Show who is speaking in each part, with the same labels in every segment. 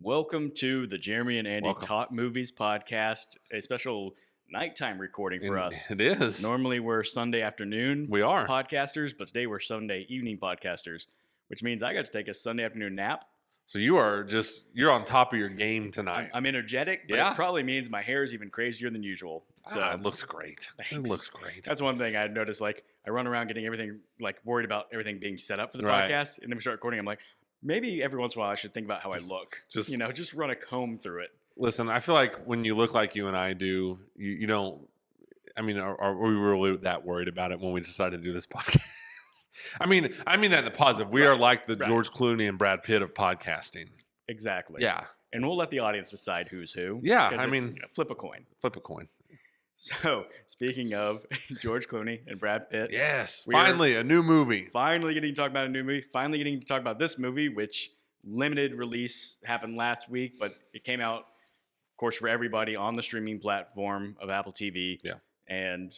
Speaker 1: Welcome to the Jeremy and Andy
Speaker 2: Welcome.
Speaker 1: Talk Movies podcast, a special nighttime recording for us.
Speaker 2: It is.
Speaker 1: Normally we're Sunday afternoon
Speaker 2: We are.
Speaker 1: podcasters, but today we're Sunday evening podcasters, which means I got to take a Sunday afternoon nap.
Speaker 2: So you're on top of your game tonight.
Speaker 1: I'm energetic, but
Speaker 2: Yeah.
Speaker 1: it probably means my hair is even crazier than usual. So
Speaker 2: it looks great.
Speaker 1: Thanks.
Speaker 2: It looks great.
Speaker 1: That's one thing I've noticed. Like I run around getting everything, like worried about everything being set up for the
Speaker 2: Right.
Speaker 1: podcast, and then we start recording. I'm like, maybe every once in a while I should think about how I look. Just run a comb through it.
Speaker 2: Listen, I feel like when you look like you and I do, you don't. I mean, are we really that worried about it when we decided to do this podcast? I mean that in the positive. We are like the George Clooney and Brad Pitt of podcasting.
Speaker 1: Exactly.
Speaker 2: Yeah.
Speaker 1: And we'll let the audience decide who's who.
Speaker 2: Yeah,
Speaker 1: flip a coin.
Speaker 2: Flip a coin.
Speaker 1: So, speaking of George Clooney and Brad Pitt.
Speaker 2: Yes, finally a new movie.
Speaker 1: Finally getting to talk about a new movie. Finally getting to talk about this movie, which limited release happened last week, but it came out, of course, for everybody on the streaming platform of Apple TV.
Speaker 2: Yeah.
Speaker 1: And,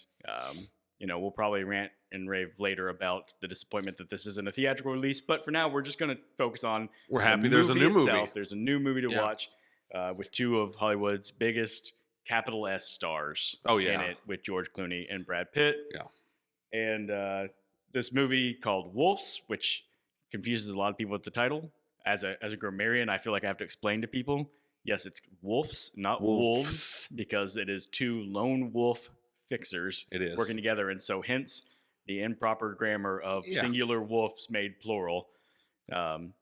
Speaker 1: we'll probably rant and rave later about the disappointment that this isn't a theatrical release. But for now, we're just going to focus on
Speaker 2: We're happy there's a new movie.
Speaker 1: There's a new movie to watch with two of Hollywood's biggest capital S stars in it, with George Clooney and Brad Pitt.
Speaker 2: Yeah.
Speaker 1: And this movie called Wolves, which confuses a lot of people with the title. As a grammarian, I feel like I have to explain to people, yes, it's wolves, not wolves, because it is two lone wolf fixers working together. And so hence the improper grammar of singular wolves made plural. And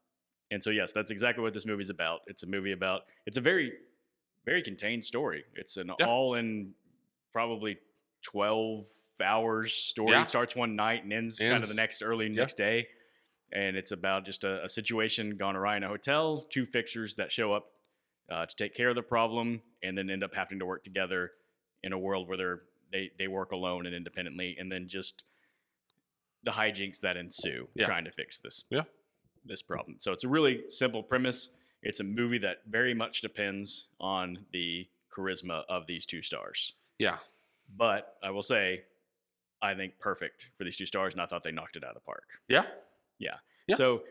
Speaker 1: so, yes, that's exactly what this movie's about. It's a very, very contained story. It's an all in probably 12 hours story.
Speaker 2: Yeah.
Speaker 1: It starts one night and ends kind of the next day. And it's about just a situation gone awry in a hotel, two fixers that show up to take care of the problem and then end up having to work together in a world where they work alone and independently, and then just the hijinks that ensue trying to fix this problem. So it's a really simple premise. It's a movie that very much depends on the charisma of these two stars.
Speaker 2: Yeah.
Speaker 1: But I will say, I think perfect for these two stars, and I thought they knocked it out of the park.
Speaker 2: Yeah.
Speaker 1: Yeah.
Speaker 2: Yeah.
Speaker 1: So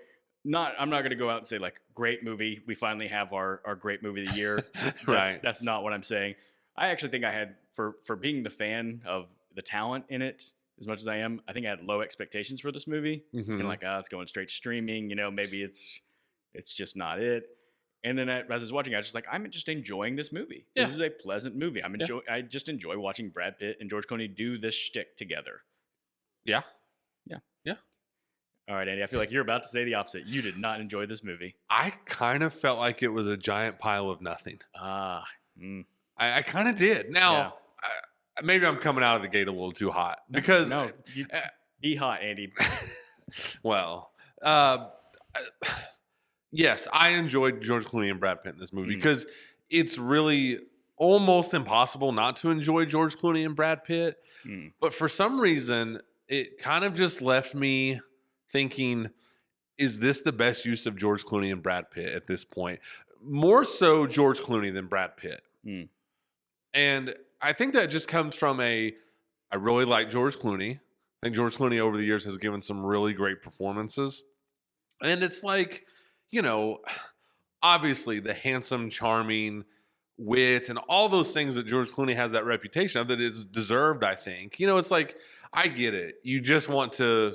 Speaker 1: I'm not going to go out and say, like, great movie. We finally have our great movie of the year.
Speaker 2: Right.
Speaker 1: That's not what I'm saying. I actually think I had, for being the fan of the talent in it, as much as I am, I think I had low expectations for this movie.
Speaker 2: Mm-hmm.
Speaker 1: It's kind of like, it's going straight to streaming. Maybe it's just not it. And then as I was watching, I was just like, I'm just enjoying this movie.
Speaker 2: Yeah.
Speaker 1: This is a pleasant movie. I just enjoy watching Brad Pitt and George Clooney do this shtick together.
Speaker 2: Yeah.
Speaker 1: Yeah.
Speaker 2: Yeah.
Speaker 1: All right, Andy, I feel like you're about to say the opposite. You did not enjoy this movie.
Speaker 2: I kind of felt like it was a giant pile of nothing. I kind of did. Now, maybe I'm coming out of the gate a little too hot because
Speaker 1: be hot, Andy.
Speaker 2: Well, yes, I enjoyed George Clooney and Brad Pitt in this movie because it's really almost impossible not to enjoy George Clooney and Brad Pitt. But for some reason, it kind of just left me thinking, is this the best use of George Clooney and Brad Pitt at this point? More so George Clooney than Brad Pitt. And I think that just comes from I really like George Clooney. I think George Clooney over the years has given some really great performances. And it's like, obviously the handsome, charming wit and all those things that George Clooney has that reputation of, that is deserved, I think. It's like, I get it. You just want to,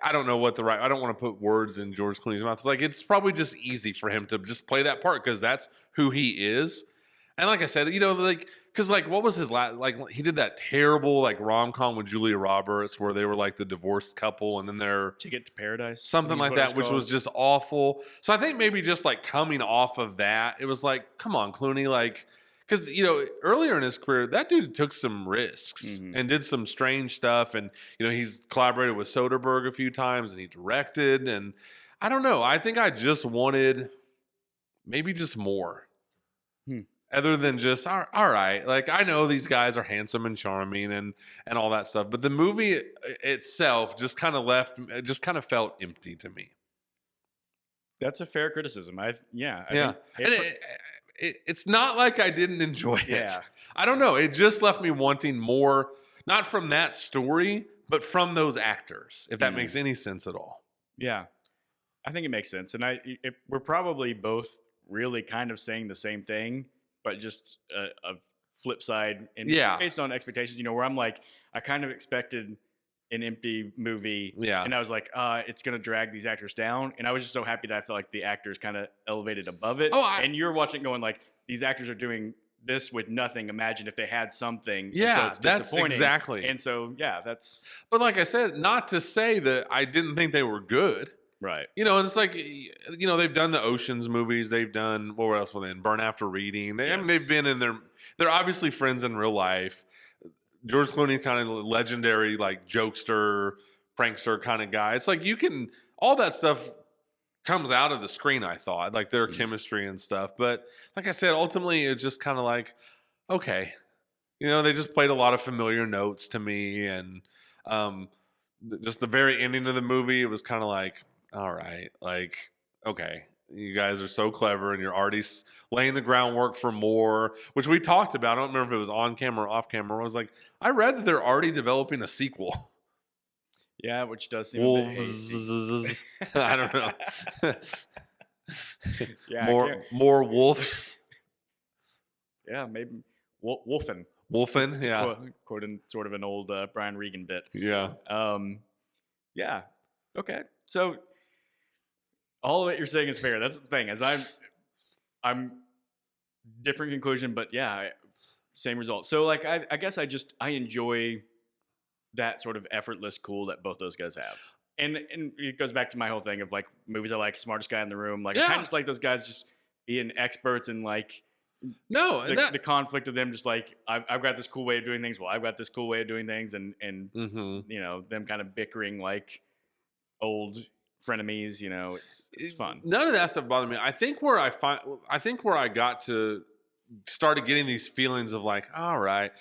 Speaker 2: I don't know I don't want to put words in George Clooney's mouth. It's like, it's probably just easy for him to just play that part because that's who he is. And like I said, because what was his last, he did that terrible rom-com with Julia Roberts where they were like the divorced couple and then they're
Speaker 1: Ticket to Paradise,
Speaker 2: something like that, which was just awful. So I think maybe just coming off of that, it was like, come on, Clooney, because earlier in his career, that dude took some risks and did some strange stuff, and he's collaborated with Soderbergh a few times and he directed, and I don't know. I think I just wanted maybe just more. Other than just, all right, I know these guys are handsome and charming and all that stuff, but the movie itself just kind of felt empty to me.
Speaker 1: That's a fair criticism. I
Speaker 2: think it's not like I didn't enjoy it.
Speaker 1: Yeah.
Speaker 2: I don't know. It just left me wanting more, not from that story, but from those actors, if that makes any sense at all.
Speaker 1: Yeah, I think it makes sense. And we're probably both really kind of saying the same thing, but just a flip side, and based on expectations, where I'm like, I kind of expected an empty movie, and I was like, it's gonna drag these actors down, and I was just so happy that I felt like the actors kind of elevated above it. And you're watching going like, these actors are doing this with nothing. Imagine if they had something.
Speaker 2: Yeah,
Speaker 1: so it's
Speaker 2: that's exactly.
Speaker 1: And so that's.
Speaker 2: But like I said, not to say that I didn't think they were good.
Speaker 1: Right.
Speaker 2: And it's like, they've done the Oceans movies. They've done, what else were they in? Burn After Reading. They've been in they're obviously friends in real life. George Clooney, kind of legendary, like jokester, prankster kind of guy. It's like all that stuff comes out of the screen, I thought, like their chemistry and stuff. But like I said, ultimately, it's just kind of like, okay. They just played a lot of familiar notes to me. And just the very ending of the movie, it was kind of like, all right, like, okay. You guys are so clever, and you're already laying the groundwork for more, which we talked about. I don't remember if it was on camera or off camera. I was like, I read that they're already developing a sequel.
Speaker 1: Yeah, which does seem
Speaker 2: wolves. I don't know.
Speaker 1: Yeah,
Speaker 2: more wolves.
Speaker 1: Yeah, maybe wolfen.
Speaker 2: Wolfen, yeah.
Speaker 1: Quoting sort of an old Brian Regan bit.
Speaker 2: Yeah.
Speaker 1: Yeah. Okay. So all of it you're saying is fair. That's the thing. As I'm different conclusion, but yeah, same result. So like, I guess I enjoy that sort of effortless cool that both those guys have. And it goes back to my whole thing of like movies I like, smartest guy in the room. Like I kind of just like those guys just being experts and like the conflict of them just like, I've got this cool way of doing things. Well, I've got this cool way of doing things, and them kind of bickering like old frenemies, it's fun.
Speaker 2: None of that stuff bothered me. I think where I got to started getting these feelings of like, all right,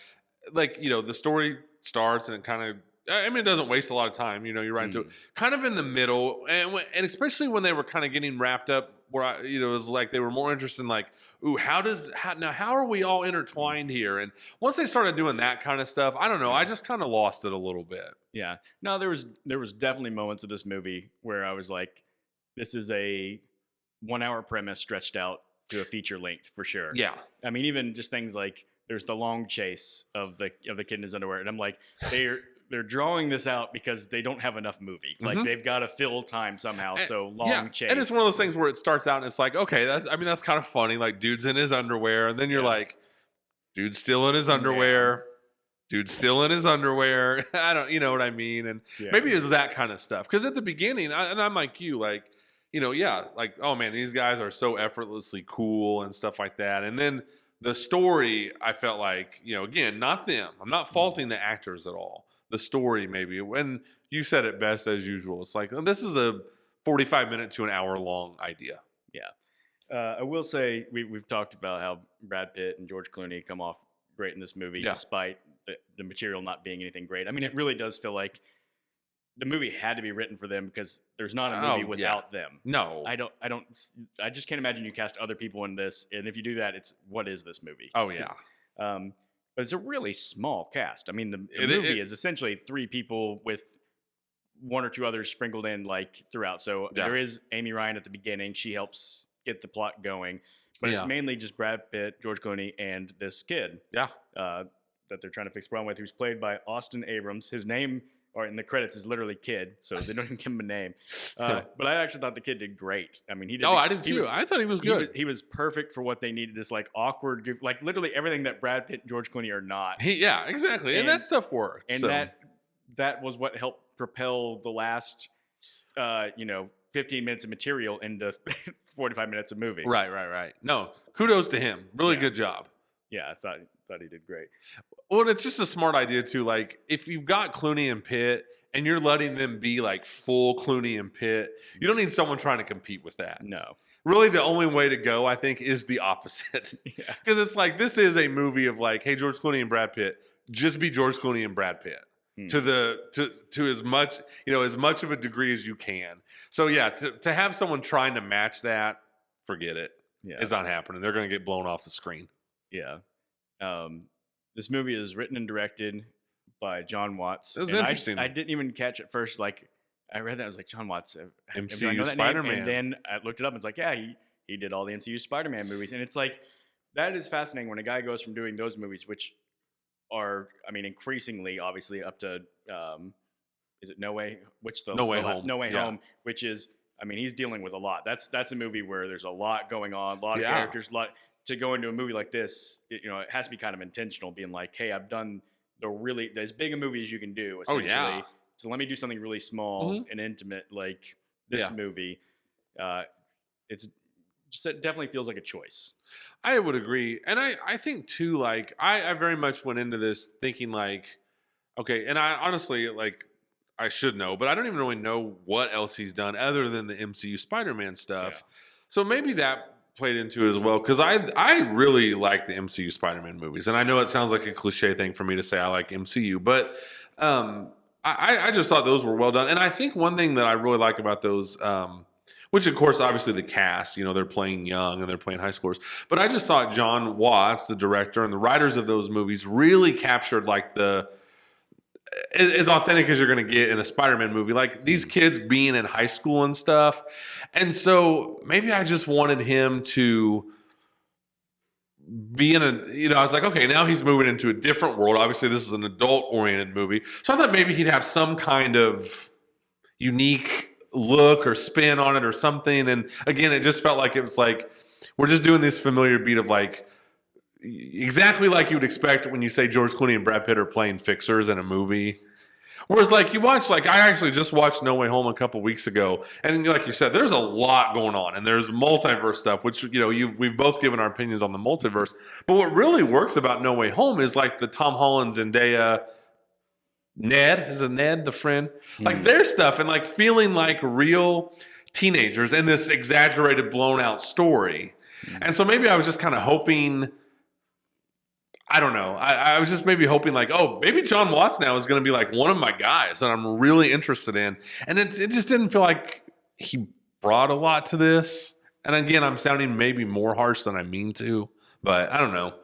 Speaker 2: like, the story starts and it kind of, it doesn't waste a lot of time. You're right into it. Kind of in the middle, and especially when they were kind of getting wrapped up, where it was like they were more interested in like, ooh, how are we all intertwined here? And once they started doing that kind of stuff, I don't know, I just kind of lost it a little bit. Yeah.
Speaker 1: No, there was definitely moments of this movie where I was like, this is a 1 hour premise stretched out to a feature length for sure.
Speaker 2: Yeah.
Speaker 1: Even just things like there's the long chase of the kid in his underwear, and I'm like, they're drawing this out because they don't have enough movie. Like they've got to fill time somehow. So long chase.
Speaker 2: And it's one of those things where it starts out and it's like, okay, that's kind of funny. Like dude's in his underwear, and then you're like, dude's still in his underwear. Yeah. Dude's still in his underwear. I don't, you know what I mean? And maybe it's that kind of stuff. Because at the beginning, I'm like you, like, like, oh man, these guys are so effortlessly cool and stuff like that. And then the story, I felt like, again, not them. I'm not faulting the actors at all. The story, maybe. When you said it best as usual, it's like, this is a 45-minute to an hour long idea.
Speaker 1: Yeah. I will say we've talked about how Brad Pitt and George Clooney come off great in this movie, despite the material not being anything great. It really does feel like the movie had to be written for them because there's not a movie without them.
Speaker 2: No,
Speaker 1: I just can't imagine you cast other people in this, and if you do that, it's what is this movie?
Speaker 2: Oh yeah.
Speaker 1: But it's a really small cast. The movie is essentially 3 people with 1 or 2 others sprinkled in like throughout. So there is Amy Ryan at the beginning. She helps get the plot going. But it's mainly just Brad Pitt, George Clooney, and this kid.
Speaker 2: Yeah.
Speaker 1: That they're trying to fix the problem with, who's played by Austin Abrams. His name, or in the credits, is literally Kid, so they don't even give him a name. But I actually thought the kid did great. He did.
Speaker 2: Oh, I did too. I thought he was good.
Speaker 1: He was perfect for what they needed. This like awkward, like literally everything that Brad Pitt and George Clooney are not.
Speaker 2: Yeah, exactly. And that stuff worked.
Speaker 1: And that was what helped propel the last, 15 minutes of material into 45 minutes of movie.
Speaker 2: Right. No, kudos to him. Really good job.
Speaker 1: Yeah, I thought he did great.
Speaker 2: Well, it's just a smart idea too. Like if you've got Clooney and Pitt and you're letting them be like full Clooney and Pitt, you don't need someone trying to compete with that.
Speaker 1: No.
Speaker 2: Really, the only way to go, I think, is the opposite. Because it's like, this is a movie of like, hey, George Clooney and Brad Pitt, just be George Clooney and Brad Pitt. To as much of a degree as you can. So yeah, to have someone trying to match that, forget it. Yeah. It's not happening. They're going to get blown off the screen.
Speaker 1: Yeah. This movie is written and directed by John Watts.
Speaker 2: It was interesting.
Speaker 1: I didn't even catch it first. Like I read that, I was like, John Watts,
Speaker 2: MCU Spider-Man.
Speaker 1: And then I looked it up and it's like, yeah, he he did all the MCU Spider-Man movies, and it's like that is fascinating when a guy goes from doing those movies, which are, I mean, increasingly obviously up to is it No Way? Which
Speaker 2: No Way
Speaker 1: last,
Speaker 2: Home?
Speaker 1: No Way
Speaker 2: Yeah.
Speaker 1: Home, which is, I mean, he's dealing with a lot. That's a movie where there's a lot going on, a lot of characters, a lot. To go into a movie like this, it has to be kind of intentional, being like, hey, I've done as big a movie as you can do, essentially.
Speaker 2: Oh, yeah.
Speaker 1: So let me do something really small and intimate like this movie. It's just, it definitely feels like a choice.
Speaker 2: I would agree. And I think too, like, I very much went into this thinking like, okay, and I honestly, like, I should know, but I don't even really know what else he's done other than the MCU Spider-Man stuff. Yeah. So maybe that played into it as well, because I really like the MCU Spider-Man movies. And I know it sounds like a cliche thing for me to say I like MCU, but I just thought those were well done. And I think one thing that I really like about those, which of course, obviously the cast, they're playing young and they're playing high schoolers. But I just thought John Watts, the director and the writers of those movies, really captured like as authentic as you're going to get in a Spider-Man movie, like these kids being in high school and stuff. And so maybe I just wanted him to be in I was like, okay, now he's moving into a different world. Obviously, this is an adult-oriented movie. So I thought maybe he'd have some kind of unique look or spin on it or something. And again, it just felt like it was like, we're just doing this familiar beat of like, exactly like you would expect when you say George Clooney and Brad Pitt are playing fixers in a movie. Whereas like you watch, like I actually just watched No Way Home a couple weeks ago, and like you said, there's a lot going on, and there's multiverse stuff, which we've both given our opinions on the multiverse. But what really works about No Way Home is like the Tom Holland, Zendaya, Ned the friend, like their stuff, and like feeling like real teenagers in this exaggerated, blown out story. And so maybe I was just kind of hoping. I don't know. I was just maybe hoping like, oh, maybe John Watts now is going to be like one of my guys that I'm really interested in. And it just didn't feel like he brought a lot to this. And again, I'm sounding maybe more harsh than I mean to, but I don't know.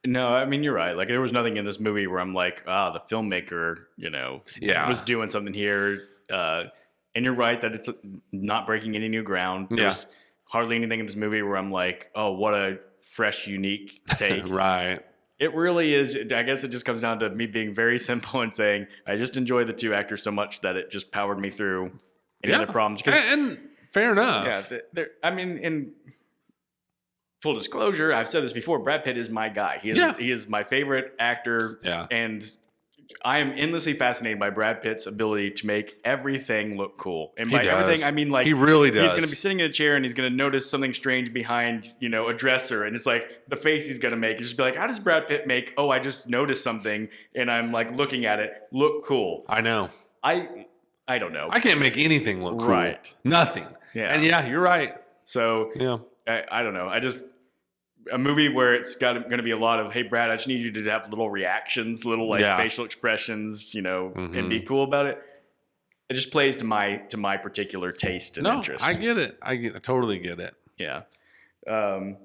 Speaker 1: No, I mean, you're right. Like there was nothing in this movie where I'm like, the filmmaker, was doing something here. And you're right that it's not breaking any new ground. There's hardly anything in this movie where I'm like, oh, what a fresh, unique take.
Speaker 2: Right.
Speaker 1: It really is. I guess it just comes down to me being very simple and saying I just enjoy the two actors so much that it just powered me through any other problems.
Speaker 2: And fair enough.
Speaker 1: Yeah, I mean, in full disclosure, I've said this before. Brad Pitt is my guy. He is my favorite actor.
Speaker 2: Yeah.
Speaker 1: And I am endlessly fascinated by Brad Pitt's ability to make everything look cool. And by everything, I mean like
Speaker 2: he really does.
Speaker 1: He's going to be sitting in a chair and he's going to notice something strange behind, a dresser, and it's like the face he's going to make. He's just be like, how does Brad Pitt make? Oh, I just noticed something, and I'm like looking at it, look cool.
Speaker 2: I know.
Speaker 1: I don't know.
Speaker 2: I can't make anything look cool.
Speaker 1: Right.
Speaker 2: Nothing.
Speaker 1: Yeah.
Speaker 2: And you're right.
Speaker 1: So I don't know. A movie where it's going to be a lot of, hey, Brad, I just need you to have little reactions, little facial expressions, and be cool about it. It just plays to my particular taste and interest.
Speaker 2: I get it. I totally get it.
Speaker 1: Yeah. I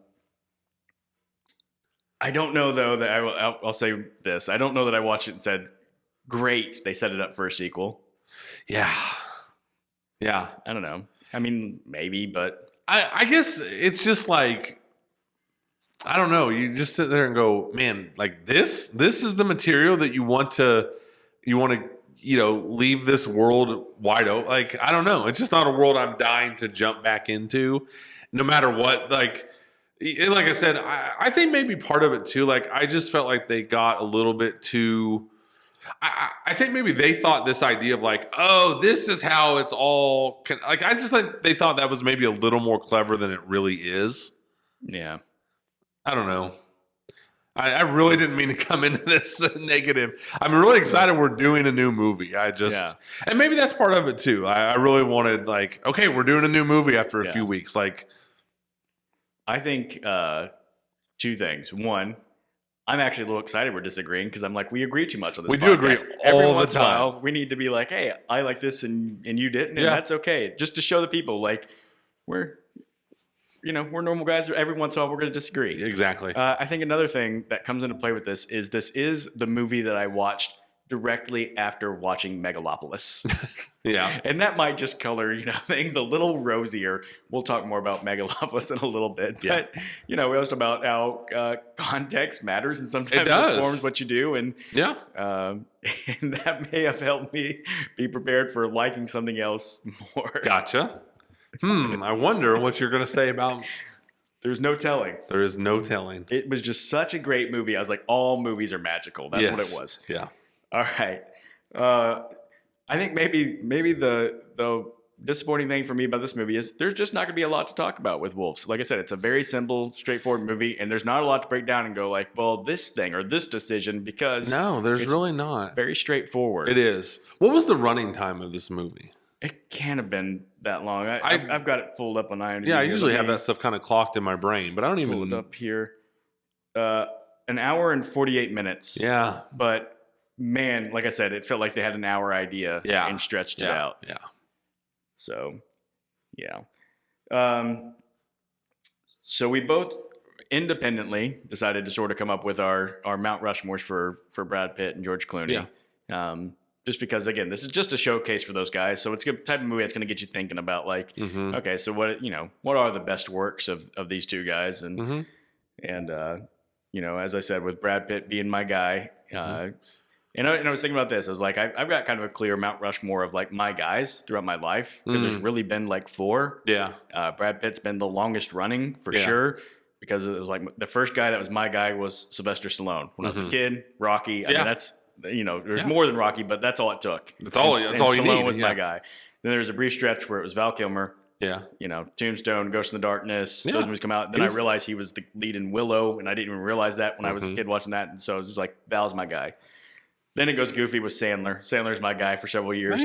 Speaker 1: don't know though that I'll say this. I don't know that I watched it and said, great, they set it up for a sequel.
Speaker 2: Yeah. Yeah.
Speaker 1: I don't know. I mean, maybe, but
Speaker 2: I guess it's just like, I don't know. You just sit there and go, man, like this is the material that you want to leave this world wide open. Like, I don't know. It's just not a world I'm dying to jump back into no matter what. Like I said, I think maybe part of it too, like I just felt like they got a little bit too, I think maybe they thought this idea of like, oh, this is how it's all, like I just think they thought that was maybe a little more clever than it really is.
Speaker 1: Yeah.
Speaker 2: I don't know. I really didn't mean to come into this negative. I'm really excited we're doing a new movie. And maybe that's part of it too. I really wanted like, okay, we're doing a new movie after a few weeks. Like,
Speaker 1: I think two things. One, I'm actually a little excited we're disagreeing because I'm like, we agree too much on this podcast.
Speaker 2: We do agree all the time.
Speaker 1: We need to be like, hey, I like this and you didn't, and that's okay. Just to show the people like we're normal guys. Every once in a while, we're going to disagree.
Speaker 2: Exactly.
Speaker 1: I think another thing that comes into play with this is the movie that I watched directly after watching Megalopolis.
Speaker 2: Yeah.
Speaker 1: And that might just color, things a little rosier. We'll talk more about Megalopolis in a little bit.
Speaker 2: Yeah.
Speaker 1: But, we always talk about how context matters and sometimes
Speaker 2: It does.
Speaker 1: informs what you do. And,
Speaker 2: Yeah.
Speaker 1: and that may have helped me be prepared for liking something else more.
Speaker 2: Gotcha. I wonder what you're going to say about...
Speaker 1: There's no telling.
Speaker 2: There is no telling.
Speaker 1: It was just such a great movie. I was like, all movies are magical. That's what it was.
Speaker 2: Yeah.
Speaker 1: All right. I think maybe the disappointing thing for me about this movie is there's just not going to be a lot to talk about with Wolves. Like I said, it's a very simple, straightforward movie, and there's not a lot to break down and go like, well, this thing or this decision, because
Speaker 2: no, there's really not.
Speaker 1: Very straightforward.
Speaker 2: It is. What was the running time of this movie?
Speaker 1: It can't have been that long. I've got it pulled up on IMDb.
Speaker 2: Yeah, I usually have that stuff kind of clocked in my brain, but I don't even...
Speaker 1: Pulled up here. An hour and 48 minutes.
Speaker 2: Yeah.
Speaker 1: But, man, like I said, it felt like they had an hour idea and stretched it out.
Speaker 2: Yeah.
Speaker 1: So, yeah. So we both independently decided to sort of come up with our Mount Rushmores for Brad Pitt and George Clooney.
Speaker 2: Yeah.
Speaker 1: Just because, again, this is just a showcase for those guys. So it's a type of movie that's going to get you thinking about, like, okay, so what are the best works of these two guys? And, as I said, with Brad Pitt being my guy, and I was thinking about this. I was like, I've got kind of a clear Mount Rushmore of, like, my guys throughout my life, because there's really been, like, 4.
Speaker 2: Yeah.
Speaker 1: Brad Pitt's been the longest running, for sure, because it was, like, the first guy that was my guy was Sylvester Stallone. When I was a kid, Rocky, I mean, that's... there's more than Rocky, but that's all it took.
Speaker 2: That's all you
Speaker 1: Stallone
Speaker 2: need.
Speaker 1: was my guy. Then there was a brief stretch where it was Val Kilmer.
Speaker 2: Yeah.
Speaker 1: Tombstone, Ghost in the Darkness. Those movies come out. Then I realized he was the lead in Willow, and I didn't even realize that when I was a kid watching that. And so it was just like, Val's my guy. Then it goes goofy with Sandler. Sandler's my guy for several years,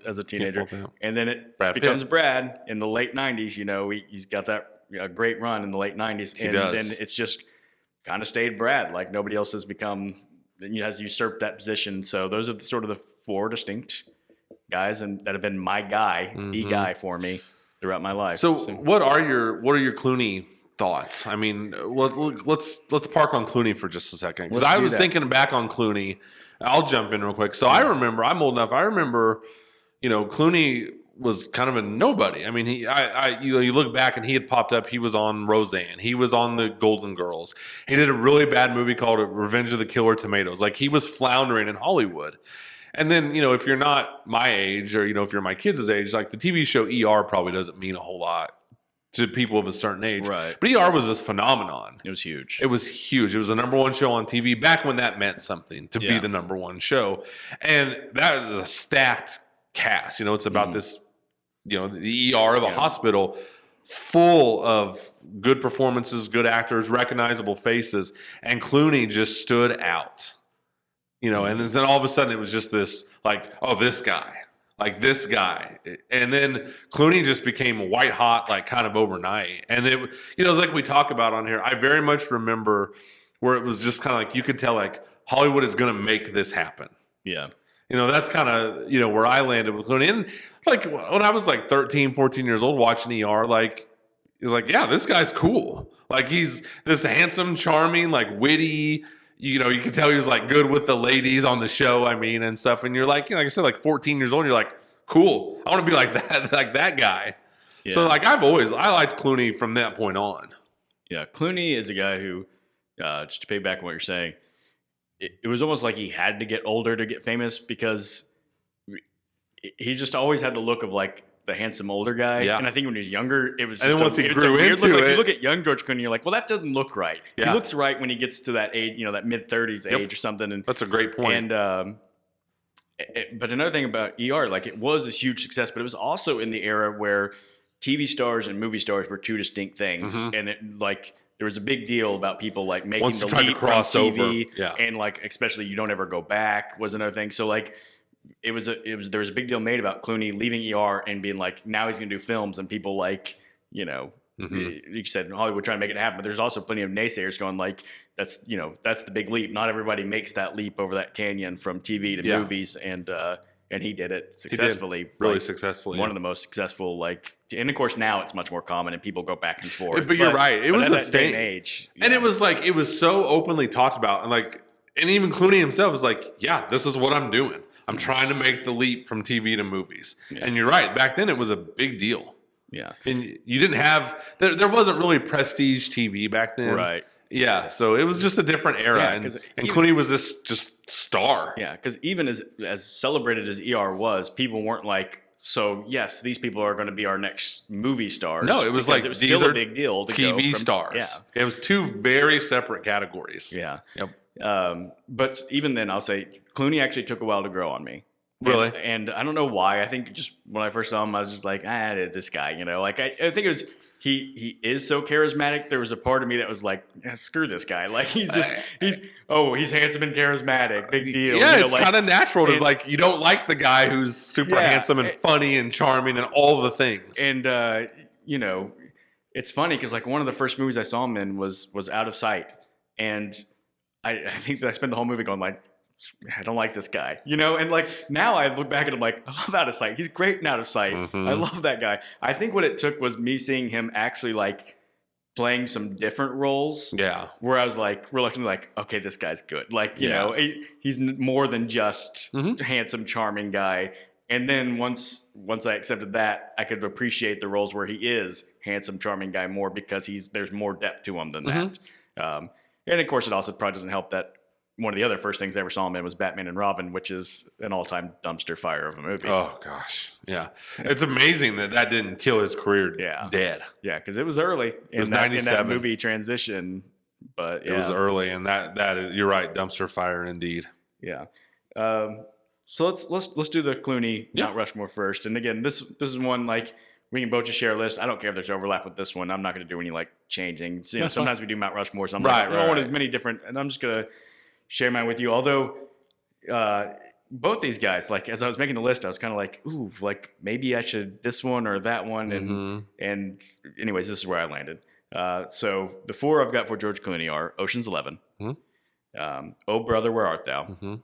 Speaker 1: as a teenager. And then it becomes Brad in the late 90s. He's got that great run in the late 90s. And then it's just kind of stayed Brad. Like, nobody else has become... has usurped that position. So those are sort of the 4 distinct guys and that have been my guy, the guy for me throughout my life.
Speaker 2: So what are your Clooney thoughts? I mean, let's park on Clooney for just a second, because I was thinking back on Clooney. I'll jump in real quick. So I remember, I'm old enough. I remember, Clooney was kind of a nobody. I mean, you look back and he had popped up. He was on Roseanne. He was on the Golden Girls. He did a really bad movie called Revenge of the Killer Tomatoes. Like, he was floundering in Hollywood. And then, if you're not my age, or, if you're my kids' age, like, the TV show ER probably doesn't mean a whole lot to people of a certain age.
Speaker 1: Right.
Speaker 2: But ER was this phenomenon.
Speaker 1: It was huge.
Speaker 2: It was huge. It was the number 1 show on TV back when that meant something, to be the number 1 show. And that was a stacked cast. It's about this, the ER of a hospital full of good performances, good actors, recognizable faces. And Clooney just stood out. And then all of a sudden it was just this, like, oh, this guy. Like, this guy. And then Clooney just became white hot, like, kind of overnight. And it, like we talk about on here, I very much remember where it was just kind of like, you could tell, like, Hollywood is going to make this happen.
Speaker 1: Yeah.
Speaker 2: That's kind of, where I landed with Clooney. And, like, when I was, like, 13, 14 years old watching ER, like, it's like, yeah, this guy's cool. Like, he's this handsome, charming, like, witty, you can tell he was, like, good with the ladies on the show, and stuff. And you're like, like I said, like 14 years old, and you're like, cool. I want to be like that guy. Yeah. So, like, I liked Clooney from that point on.
Speaker 1: Yeah. Clooney is a guy who, just to piggyback on what you're saying, it was almost like he had to get older to get famous, because he just always had the look of, like, the handsome older guy. Yeah. And I think when he was younger, it was just
Speaker 2: once he grew into
Speaker 1: look.
Speaker 2: it.
Speaker 1: Like, you look at young George Clooney, you're like, well, that doesn't look right. Yeah. He looks right when he gets to that age, that mid-30s age or something. And
Speaker 2: that's a great point.
Speaker 1: And but another thing about ER, like, it was a huge success, but it was also in the era where TV stars and movie stars were 2 distinct things. And it, like, there was a big deal about people, like, making the leap from TV, and, like, especially You Don't Ever Go Back was another thing. So, like, there was a big deal made about Clooney leaving ER and being like, now he's going to do films, and people, like, you said Hollywood trying to make it happen, but there's also plenty of naysayers going, like, that's the big leap. Not everybody makes that leap over that canyon from TV to movies, and he did it successfully.
Speaker 2: He did. Really successfully.
Speaker 1: One of the most successful, like, and of course now it's much more common and people go back and forth.
Speaker 2: But you're right. It was
Speaker 1: at
Speaker 2: the
Speaker 1: that
Speaker 2: thing.
Speaker 1: day and age.
Speaker 2: And it was like, it was so openly talked about, and, like, and even Clooney himself is like, yeah, this is what I'm doing. I'm trying to make the leap from TV to movies. Yeah. And you're right. Back then, it was a big deal.
Speaker 1: Yeah.
Speaker 2: And you didn't have, there wasn't really prestige TV back then.
Speaker 1: Right.
Speaker 2: Yeah. So it was just a different era. Yeah, and Clooney was this just star.
Speaker 1: Yeah. Because even as celebrated as ER was, people weren't like, so yes, these people are going to be our next movie stars.
Speaker 2: No, it was like,
Speaker 1: it was still a big deal to
Speaker 2: TV
Speaker 1: go from,
Speaker 2: stars. Yeah. It was two very separate categories.
Speaker 1: Yeah.
Speaker 2: Yep.
Speaker 1: But even then, I'll say Clooney actually took a while to grow on me.
Speaker 2: Really?
Speaker 1: And I don't know why. I think just when I first saw him, I was just like, this guy, like I think it was, he is so charismatic. There was a part of me that was like, screw this guy. Like he's handsome and charismatic. Big deal.
Speaker 2: Yeah, it's kind of natural to like, you don't like the guy who's super handsome and funny and charming and all the things.
Speaker 1: And, it's funny because like one of the first movies I saw him in was Out of Sight. And I think that I spent the whole movie going like, I don't like this guy, and like now I look back at him like, I love Out of Sight. He's great in Out of Sight. Mm-hmm. I love that guy. I think what it took was me seeing him actually like playing some different roles. Yeah. Where I was like reluctantly like, okay, this guy's good. Like, he's more than just handsome, charming guy. And then once I accepted that, I could appreciate the roles where he is handsome, charming guy more because there's more depth to him than that. And of course, it also probably doesn't help that one of the other first things I ever saw him in was Batman and Robin, which is an all-time dumpster fire of a movie.
Speaker 2: Oh, gosh. Yeah. It's amazing that didn't kill his career dead.
Speaker 1: Yeah, because it was early in that movie transition. But
Speaker 2: it was early, and that is, you're right, dumpster fire indeed.
Speaker 1: Yeah. So let's do the Clooney Mount Rushmore first. And again, this is one like we can both just share a list. I don't care if there's overlap with this one. I'm not going to do any like changing. So, sometimes we do Mount Rushmore. So I'm I don't want as many different, and I'm just going to share mine with you. Although both these guys, like as I was making the list, I was kind of like, ooh, like maybe I should this one or that one. And anyways, this is where I landed. So the four I've got for George Clooney are Ocean's 11, Oh Brother, Where Art Thou,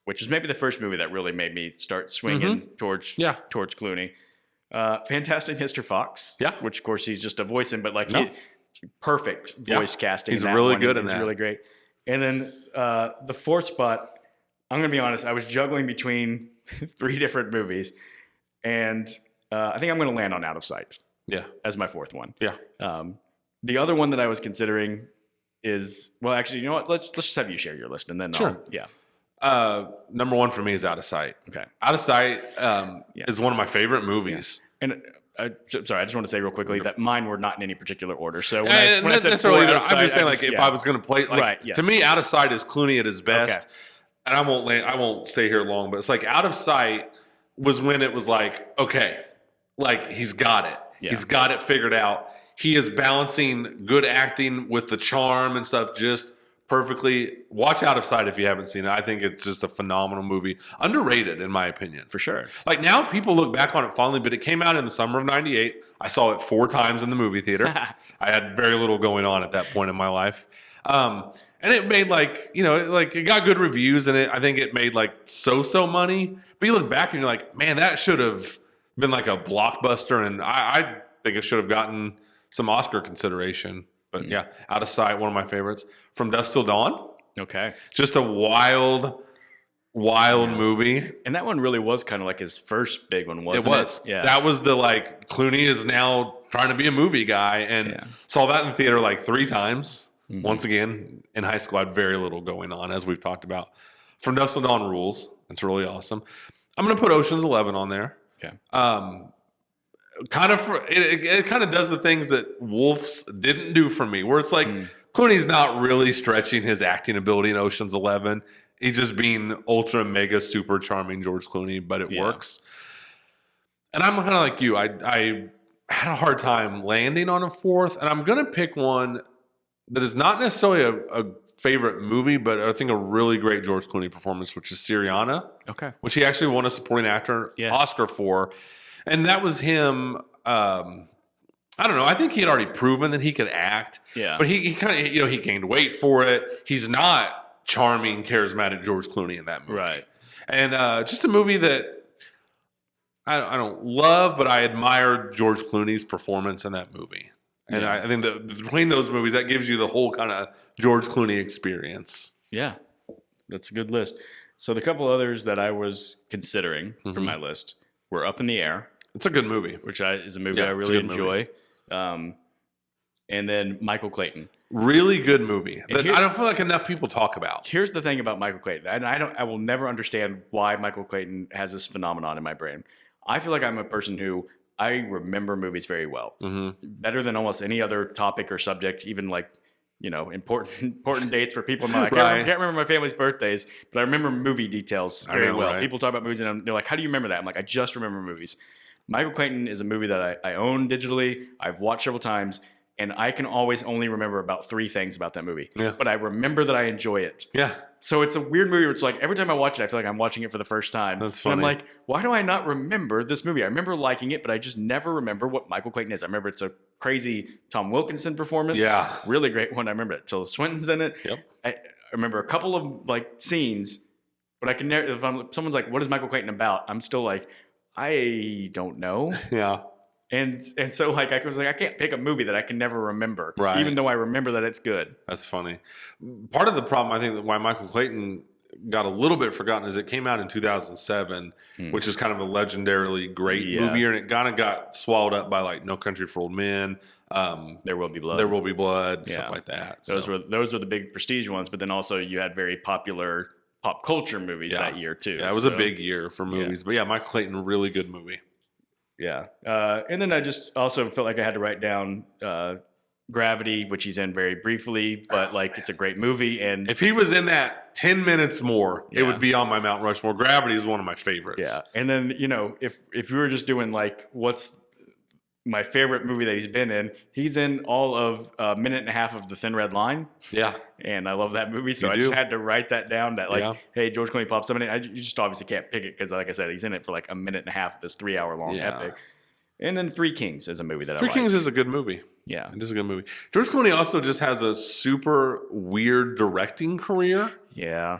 Speaker 1: which is maybe the first movie that really made me start swinging towards Clooney. Fantastic Mr. Fox, which of course he's just a voice in, but like perfect voice casting.
Speaker 2: He's really good in that.
Speaker 1: He's really great. And then the fourth spot, I'm going to be honest, I was juggling between three different movies. And I think I'm going to land on Out of Sight as my fourth one. Yeah. The other one that I was considering is, well, actually, you know what? Let's just have you share your list and then
Speaker 2: number one for me is Out of Sight. Okay. Out of Sight is one of my favorite movies.
Speaker 1: Yeah. And sorry, I just want to say real quickly that mine were not in any particular order. So when I said four,
Speaker 2: I'm just saying, like, if I was going to play, like, to me, Out of Sight is Clooney at his best. Okay. And I won't stay here long, but it's like Out of Sight was when it was like, okay, like he's got it. Yeah. He's got it figured out. He is balancing good acting with the charm and stuff just perfectly. Watch Out of Sight if you haven't seen it. I think it's just a phenomenal movie. Underrated, in my opinion.
Speaker 1: For sure.
Speaker 2: Like, now people look back on it fondly, but it came out in the summer of 98. I saw it 4 times in the movie theater. I had very little going on at that point in my life. And it made, like, it got good reviews, and I think it made, like, so money. But you look back and you're like, man, that should have been, like, a blockbuster, and I think it should have gotten some Oscar consideration. But yeah, Out of Sight, one of my favorites. From Dusk Till Dawn.
Speaker 1: Okay.
Speaker 2: Just a wild movie.
Speaker 1: And that one really was kind of like his first big one, wasn't it?
Speaker 2: It was. Yeah. That was the, like, Clooney is now trying to be a movie guy. And saw that in the theater like 3 times. Mm-hmm. Once again, in high school, I had very little going on, as we've talked about. From Dusk Till Dawn rules. It's really awesome. I'm going to put Ocean's 11 on there. Okay. It kind of does the things that Wolf's didn't do for me, where it's like Clooney's not really stretching his acting ability in Ocean's 11. He's just being ultra mega super charming George Clooney, but it works. And I'm kind of like you. I had a hard time landing on a fourth, and I'm going to pick one that is not necessarily a favorite movie, but I think a really great George Clooney performance, which is Syriana. Okay. Which he actually won a supporting actor Oscar for. And that was him. I don't know. I think he had already proven that he could act. Yeah. But he kind of, he gained weight for it. He's not charming, charismatic George Clooney in that movie. Right. And just a movie that I don't love, but I admired George Clooney's performance in that movie. And I think that between those movies, that gives you the whole kind of George Clooney experience.
Speaker 1: Yeah. That's a good list. So the couple others that I was considering for my list were Up in the Air.
Speaker 2: It's a good movie.
Speaker 1: Which is a movie I really enjoy. And then Michael Clayton.
Speaker 2: Really good movie that I don't feel like enough people talk about.
Speaker 1: Here's the thing about Michael Clayton, and I will never understand why Michael Clayton has this phenomenon in my brain. I feel like I'm a person who I remember movies very well, better than almost any other topic or subject, even like important dates for people in my life. I can't remember my family's birthdays, but I remember movie details very well. Right? People talk about movies and they're like, "How do you remember that?" I'm like, "I just remember movies." Michael Clayton is a movie that I own digitally. I've watched several times. And I can always only remember about 3 things about that movie. Yeah. But I remember that I enjoy it.
Speaker 2: Yeah.
Speaker 1: So it's a weird movie where it's like every time I watch it, I feel like I'm watching it for the first time.
Speaker 2: That's funny.
Speaker 1: And I'm like, why do I not remember this movie? I remember liking it, but I just never remember what Michael Clayton is. I remember it's a crazy Tom Wilkinson performance.
Speaker 2: Yeah.
Speaker 1: Really great one. I remember it. Tilda Swinton's in it.
Speaker 2: Yep.
Speaker 1: I remember a couple of like scenes, but I can never, if someone's like, what is Michael Clayton about? I'm still like, I don't know.
Speaker 2: Yeah.
Speaker 1: And so like I was like, I can't pick a movie that I can never remember,
Speaker 2: right?
Speaker 1: Even though I remember that it's good.
Speaker 2: That's funny. Part of the problem, I think, that why Michael Clayton got a little bit forgotten is it came out in 2007, which is kind of a legendarily great movie, and it kind of got swallowed up by like No Country for Old Men,
Speaker 1: There Will Be Blood,
Speaker 2: stuff like that.
Speaker 1: Those were the big prestige ones, but then also you had very popular pop culture movies that year too.
Speaker 2: Yeah, it was a big year for movies, but Michael Clayton, really good movie.
Speaker 1: Yeah. And then I just also felt like I had to write down Gravity, which he's in very briefly, but like it's a great movie. And
Speaker 2: if he was in that 10 minutes more, it would be on my Mount Rushmore. Gravity is one of my favorites.
Speaker 1: Yeah. And then, if you were just doing like what's my favorite movie that he's been in, he's in all of a minute and a half of The Thin Red Line. Yeah. And I love that movie. So I just had to write that down that like, hey, George Clooney pops up in it. You just obviously can't pick it because like I said, he's in it for like a minute and a half of this 3-hour long epic. And then Three Kings is a movie that I like.
Speaker 2: Three Kings is a good movie.
Speaker 1: Yeah.
Speaker 2: It is a good movie. George Clooney also just has a super weird directing career.
Speaker 1: Yeah.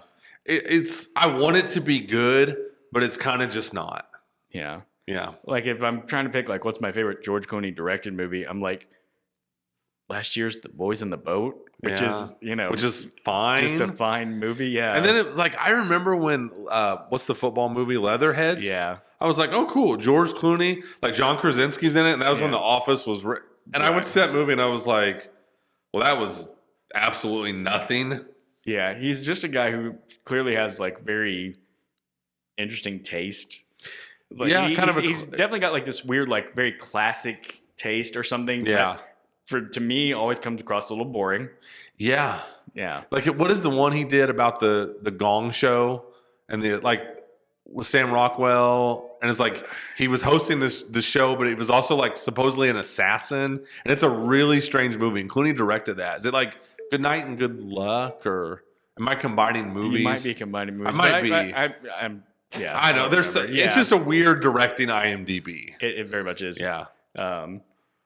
Speaker 2: I want it to be good, but it's kind of just not.
Speaker 1: Yeah.
Speaker 2: Yeah.
Speaker 1: Like if I'm trying to pick like what's my favorite George Clooney directed movie, I'm like last year's The Boys in the Boat, which is,
Speaker 2: which is fine.
Speaker 1: Just a fine movie, yeah.
Speaker 2: And then it was like I remember when what's the football movie Leatherheads?
Speaker 1: Yeah.
Speaker 2: I was like, "Oh cool, George Clooney, like John Krasinski's in it." And that was when The Office was and I went to that movie and I was like, "Well, that was absolutely nothing."
Speaker 1: Yeah, he's just a guy who clearly has like very interesting taste. Like, he's definitely got like this weird, like very classic taste or something.
Speaker 2: Yeah.
Speaker 1: To me, always comes across a little boring.
Speaker 2: Yeah.
Speaker 1: Yeah.
Speaker 2: Like what is the one he did about the Gong Show and with Sam Rockwell, and it's like he was hosting this show, but it was also like supposedly an assassin, and it's a really strange movie. And Clooney directed that. Is it like Good Night and Good Luck, or am I combining movies?
Speaker 1: You might be combining movies.
Speaker 2: I might be.
Speaker 1: I'm. Yeah,
Speaker 2: I know. It's just a weird directing IMDb.
Speaker 1: It very much is.
Speaker 2: Yeah.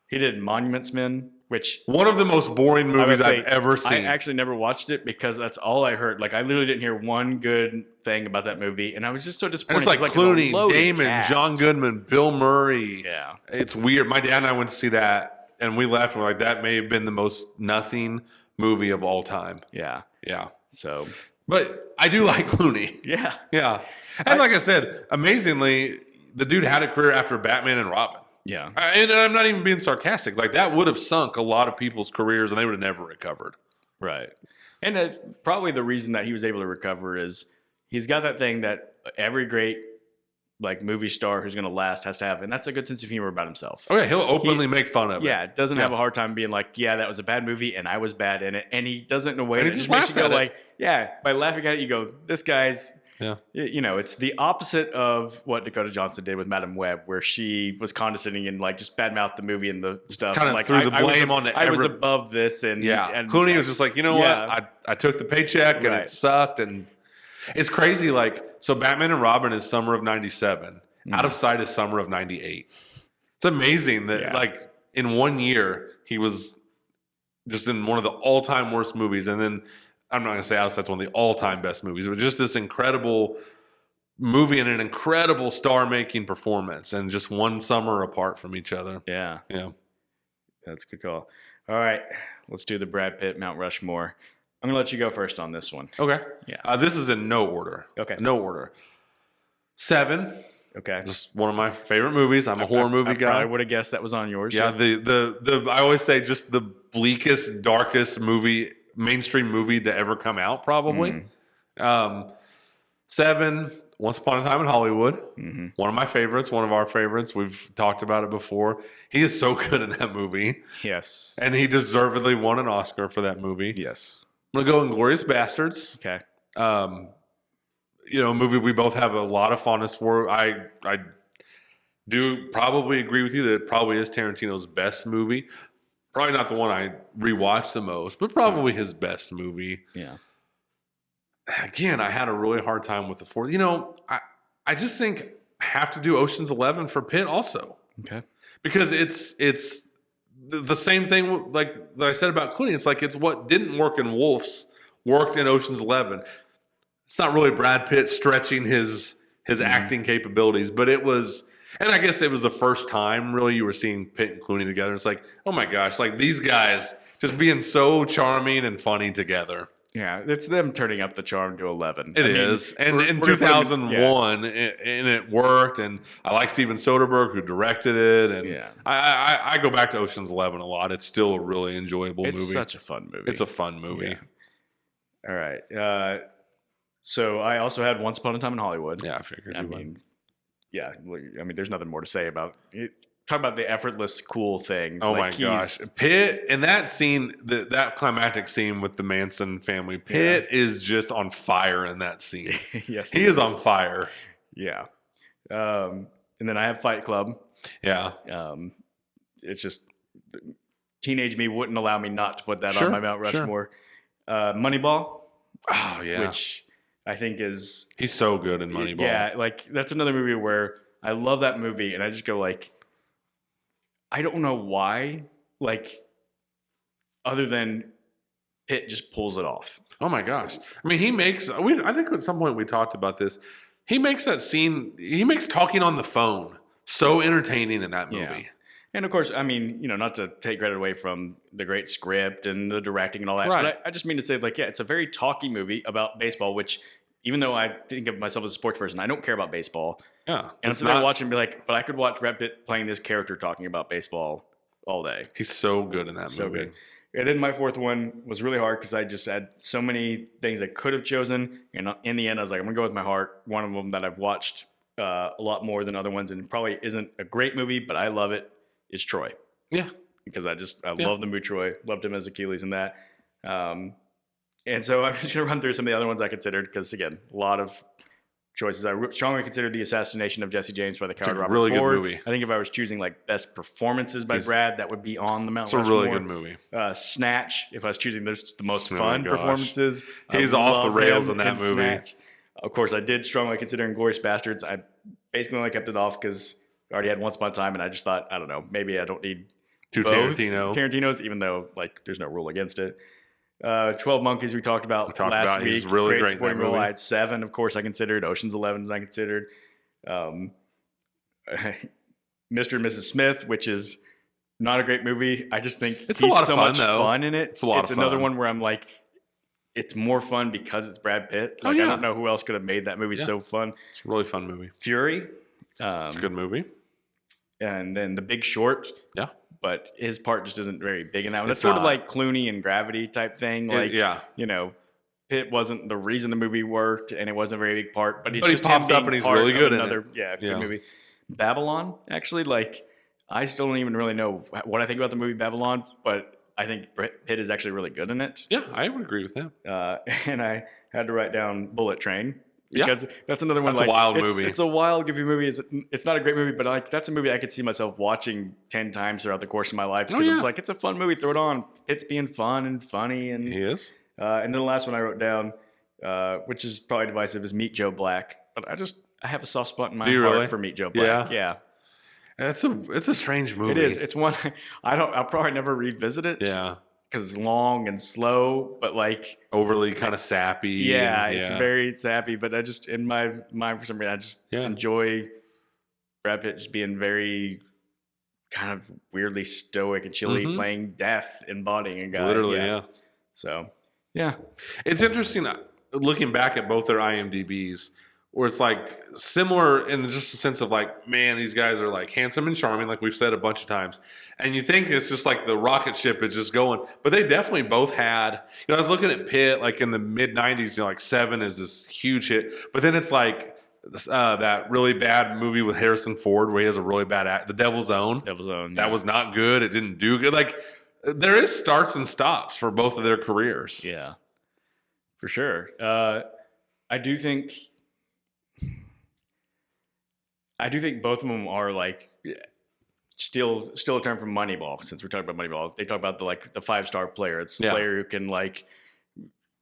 Speaker 1: He did Monuments Men, which
Speaker 2: one of the most boring movies I've ever seen.
Speaker 1: I actually never watched it because that's all I heard. Like I literally didn't hear one good thing about that movie, and I was just so disappointed.
Speaker 2: And it's like Clooney, Damon, John Goodman, Bill Murray.
Speaker 1: Yeah,
Speaker 2: it's weird. My dad and I went to see that, and we laughed. And we're like, that may have been the most nothing movie of all time.
Speaker 1: Yeah,
Speaker 2: yeah.
Speaker 1: So,
Speaker 2: but I do like Clooney.
Speaker 1: Yeah,
Speaker 2: yeah. And like I said, amazingly, the dude had a career after Batman and Robin.
Speaker 1: Yeah.
Speaker 2: And I'm not even being sarcastic. Like, that would have sunk a lot of people's careers, and they would have never recovered.
Speaker 1: Right. And probably the reason that he was able to recover is he's got that thing that every great like movie star who's going to last has to have, and that's a good sense of humor about himself.
Speaker 2: Oh, yeah. He'll openly make fun of it.
Speaker 1: Yeah. Doesn't have a hard time being like, yeah, that was a bad movie, and I was bad in it. And he doesn't in a way
Speaker 2: and
Speaker 1: that
Speaker 2: he just
Speaker 1: makes you go
Speaker 2: at
Speaker 1: like, yeah, by laughing at it, you go, this guy's...
Speaker 2: Yeah,
Speaker 1: it's the opposite of what Dakota Johnson did with Madam Web, where she was condescending and like just badmouthed the movie and the stuff.
Speaker 2: Kind of
Speaker 1: like,
Speaker 2: threw the blame on it.
Speaker 1: I was above this, and
Speaker 2: Clooney was just like, you know what? I took the paycheck and it sucked, and it's crazy. Like, so Batman and Robin is summer of '97. Out of Sight is summer of '98. It's amazing that like in 1 year he was just in one of the all-time worst movies, and then. I'm not going to say Out of Sight's one of the all-time best movies, but just this incredible movie and an incredible star-making performance, and just one summer apart from each other.
Speaker 1: Yeah.
Speaker 2: Yeah.
Speaker 1: That's a good call. All right. Let's do the Brad Pitt Mount Rushmore. I'm gonna let you go first on this one.
Speaker 2: Okay.
Speaker 1: Yeah.
Speaker 2: This is in no order.
Speaker 1: Okay.
Speaker 2: No order. 7.
Speaker 1: Okay.
Speaker 2: Just one of my favorite movies. I'm a horror movie guy.
Speaker 1: I would have guessed that was on yours.
Speaker 2: Yeah. The I always say just the bleakest, darkest movie, mainstream movie to ever come out, probably. 7. Once Upon a Time in Hollywood. One of my favorites. One of our favorites. We've talked about it before. He is so good in that movie.
Speaker 1: Yes.
Speaker 2: And he deservedly won an Oscar for that movie.
Speaker 1: Yes.
Speaker 2: I'm gonna go Inglourious Bastards.
Speaker 1: Okay.
Speaker 2: A movie we both have a lot of fondness for. I do probably agree with you that it probably is Tarantino's best movie. Probably not the one I rewatched the most, but probably his best movie.
Speaker 1: Yeah.
Speaker 2: Again, I had a really hard time with the 4th. I just think I have to do Ocean's 11 for Pitt also.
Speaker 1: Okay.
Speaker 2: Because it's the same thing like that I said about Clooney. It's like it's what didn't work in Wolves worked in Ocean's 11. It's not really Brad Pitt stretching his acting capabilities, but it was, and I guess it was the first time really you were seeing Pitt and Clooney together. It's like, oh my gosh, like these guys just being so charming and funny together.
Speaker 1: Yeah, it's them turning up the charm to 11.
Speaker 2: It is. And in 2001, and it worked. And I like Steven Soderbergh, who directed it. And I go back to Ocean's 11 a lot. It's still a really enjoyable movie.
Speaker 1: It's such a fun movie.
Speaker 2: It's a fun movie.
Speaker 1: Yeah. All right. So I also had Once Upon a Time in Hollywood.
Speaker 2: Yeah, I figured.
Speaker 1: There's nothing more to say about it. Talk about the effortless, cool thing.
Speaker 2: Oh my gosh. Pitt, and that scene, that climactic scene with the Manson family, Pitt is just on fire in that scene.
Speaker 1: Yes.
Speaker 2: He is on fire.
Speaker 1: Yeah. And then I have Fight Club.
Speaker 2: Yeah.
Speaker 1: It's just teenage me wouldn't allow me not to put that on my Mount Rushmore. Moneyball.
Speaker 2: Oh, yeah.
Speaker 1: Which I think is...
Speaker 2: He's so good in Moneyball.
Speaker 1: Yeah, like that's another movie where I love that movie and I just go like, I don't know why, like, other than Pitt just pulls it off.
Speaker 2: Oh my gosh. I mean, I think at some point we talked about this. He makes that scene, he makes talking on the phone so entertaining in that movie.
Speaker 1: Yeah. And of course, I mean, not to take credit away from the great script and the directing and all that, but I just mean to say, like, it's a very talky movie about baseball, which even though I think of myself as a sports person, I don't care about baseball.
Speaker 2: Yeah.
Speaker 1: And so I watch and be like, but I could watch Brad Pitt playing this character talking about baseball all day.
Speaker 2: He's so good in that movie.
Speaker 1: Good. And then my 4th one was really hard because I just had so many things I could have chosen. And in the end, I was like, I'm going to go with my heart. One of them that I've watched a lot more than other ones and probably isn't a great movie, but I love it, is Troy.
Speaker 2: Yeah.
Speaker 1: Because I love the movie Troy. Loved him as Achilles in that. And so I'm just going to run through some of the other ones I considered because, again, a lot of choices. I strongly considered The Assassination of Jesse James by the Coward Robert
Speaker 2: Ford. It's a really good movie.
Speaker 1: I think if I was choosing like best performances by Brad, that would be on the Mount
Speaker 2: Rushmore. It's a really good movie.
Speaker 1: Snatch, if I was choosing the most fun performances.
Speaker 2: He's off the rails in that movie.
Speaker 1: Snatch. Of course, I did strongly consider Inglourious Bastards. I basically only kept it off because I already had Once Upon a Time, and I just thought, I don't know, maybe I don't need
Speaker 2: two
Speaker 1: Tarantinos, even though like there's no rule against it. 12 Monkeys we talked about last week.
Speaker 2: He's really great
Speaker 1: supporting role. I had 7, of course, I considered. Ocean's 11 I considered. Mr. and Mrs. Smith, which is not a great movie. I just think
Speaker 2: it's he's so much
Speaker 1: fun in it.
Speaker 2: It's a lot of fun.
Speaker 1: It's another one where I'm like, it's more fun because it's Brad Pitt. Like, I don't know who else could have made that movie so fun.
Speaker 2: It's a really fun movie.
Speaker 1: Fury.
Speaker 2: It's a good movie.
Speaker 1: And then The Big Short.
Speaker 2: Yeah.
Speaker 1: But his part just isn't very big in that one. That's sort of like Clooney and Gravity type thing. Like, Pitt wasn't the reason the movie worked, and it wasn't a very big part. But he pops up and he's really good in it. Good movie. Babylon, actually, like, I still don't even really know what I think about the movie Babylon, but I think Pitt is actually really good in it.
Speaker 2: Yeah, I would agree with that.
Speaker 1: And I had to write down Bullet Train. Because that's another one.
Speaker 2: That's a wild movie.
Speaker 1: It's a wild, goofy movie. It's not a great movie, but that's a movie I could see myself watching 10 times throughout the course of my life. Because it's like, it's a fun movie. Throw it on. It's being fun and funny. And
Speaker 2: he is.
Speaker 1: And then the last one I wrote down, which is probably divisive, is Meet Joe Black. But I have a soft spot in my heart for Meet Joe Black. Yeah.
Speaker 2: It's a strange movie.
Speaker 1: It is. It's one I'll probably never revisit it.
Speaker 2: Yeah.
Speaker 1: Because it's long and slow, but like
Speaker 2: overly kind of sappy.
Speaker 1: Yeah, it's very sappy. But I just, in my mind, for some reason, I just enjoy Brad Pitt just being very kind of weirdly stoic and chilly, playing death, embodying a guy.
Speaker 2: Literally, yeah.
Speaker 1: So Yeah.
Speaker 2: It's interesting looking back at both their IMDb's, where it's like similar in just the sense of like, man, these guys are like handsome and charming, like we've said a bunch of times. And you think it's just like the rocket ship is just going, but they definitely both had, I was looking at Pitt like in the mid 90s, like Seven is this huge hit, but then it's like that really bad movie with Harrison Ford where he has a really bad act, The Devil's Own.
Speaker 1: Devil's Own.
Speaker 2: That was not good. It didn't do good. Like there is starts and stops for both of their careers.
Speaker 1: Yeah, for sure. I do think both of them are like still a term from Moneyball. Since we're talking about Moneyball, they talk about the 5-star player. It's the player who can like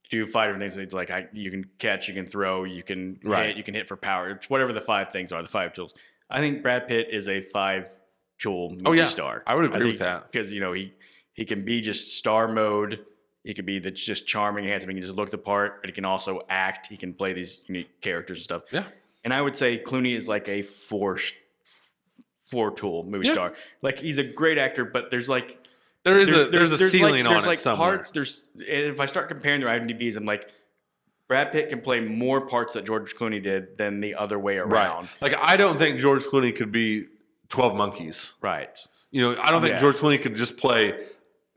Speaker 1: do 5 different things. It's like you can catch, you can throw, you can hit, you can hit for power. It's whatever the 5 things are, the 5 tools. I think Brad Pitt is a 5-tool movie star.
Speaker 2: I would agree with that
Speaker 1: because he can be just star mode. He could be just charming, handsome. He can just look the part, but he can also act. He can play these unique characters and stuff.
Speaker 2: Yeah.
Speaker 1: And I would say Clooney is like a 4-tool movie star. Like he's a great actor, but there's a
Speaker 2: ceiling on it somewhere.
Speaker 1: Parts. If I start comparing their IMDb's, I'm like, Brad Pitt can play more parts that George Clooney did than the other way around.
Speaker 2: Right. Like I don't think George Clooney could be 12 Monkeys.
Speaker 1: Right.
Speaker 2: I don't think George Clooney could just play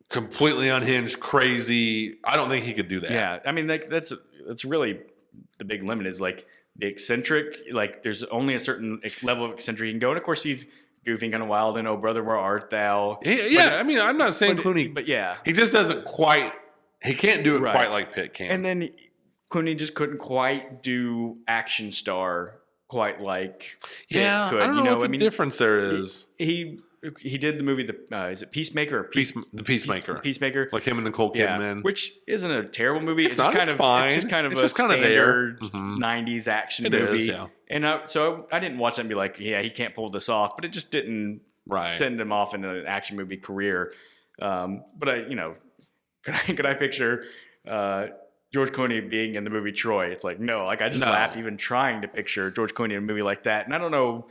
Speaker 2: completely unhinged, crazy. I don't think he could do that.
Speaker 1: Yeah. I mean, that's really the big limit is like the eccentric. Like there's only a certain level of eccentric he can go. And of course he's goofy and kind of wild and Oh Brother, Where Art Thou?
Speaker 2: Yeah. I mean, I'm not saying Clooney,
Speaker 1: but yeah.
Speaker 2: He just doesn't quite, he can't do it quite like Pitt can.
Speaker 1: And then Clooney just couldn't quite do action star quite like Pitt could.
Speaker 2: I don't know what the difference there is.
Speaker 1: He did the movie, is it Peacemaker or
Speaker 2: The Peacemaker.
Speaker 1: Peacemaker.
Speaker 2: Like him and Nicole Kidman.
Speaker 1: Which isn't a terrible movie.
Speaker 2: It's fine.
Speaker 1: It's just kind of a standard 90s action movie.
Speaker 2: Is, yeah.
Speaker 1: And so I didn't watch it and be like, yeah, he can't pull this off. But it just didn't send him off into an action movie career. But could I picture George Clooney being in the movie Troy? It's like, no, like I just laugh even trying to picture George Clooney in a movie like that. And I don't know,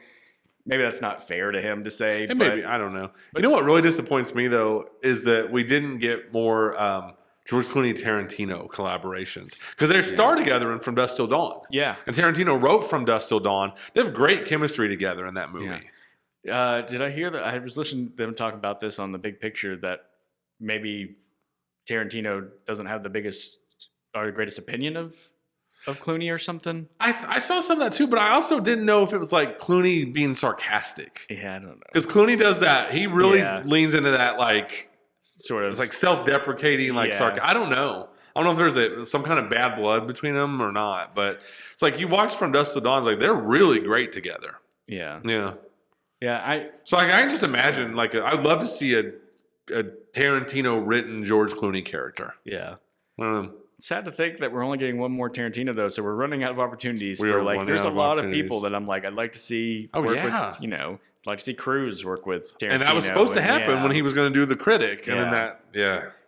Speaker 1: maybe that's not fair to him to say.
Speaker 2: Maybe, I don't know. But you know what really disappoints me though is that we didn't get more George Clooney Tarantino collaborations because they star together in From Dusk Till Dawn.
Speaker 1: Yeah,
Speaker 2: and Tarantino wrote From Dusk Till Dawn. They have great chemistry together in that movie.
Speaker 1: Yeah. Did I hear that? I was listening to them talk about this on The Big Picture that maybe Tarantino doesn't have the biggest or the greatest opinion of Clooney or something.
Speaker 2: I saw some of that too, but I also didn't know if it was like Clooney being sarcastic.
Speaker 1: Yeah, I don't know.
Speaker 2: Because Clooney does that. He really leans into that like
Speaker 1: sort of.
Speaker 2: It's like self-deprecating, like sarcastic. I don't know. I don't know if there's some kind of bad blood between them or not, but it's like you watch From Dusk Till Dawn, it's like they're really great together.
Speaker 1: Yeah.
Speaker 2: Yeah.
Speaker 1: Yeah.
Speaker 2: So like, I can just imagine like I'd love to see a Tarantino written George Clooney character.
Speaker 1: Yeah. It's sad to think that we're only getting one more Tarantino though, so we're running out of opportunities. There's a lot of people that I'm like, I'd like to see work with, I'd like to see Cruise work with Tarantino.
Speaker 2: And that was supposed to happen when he was going to do The Critic, and then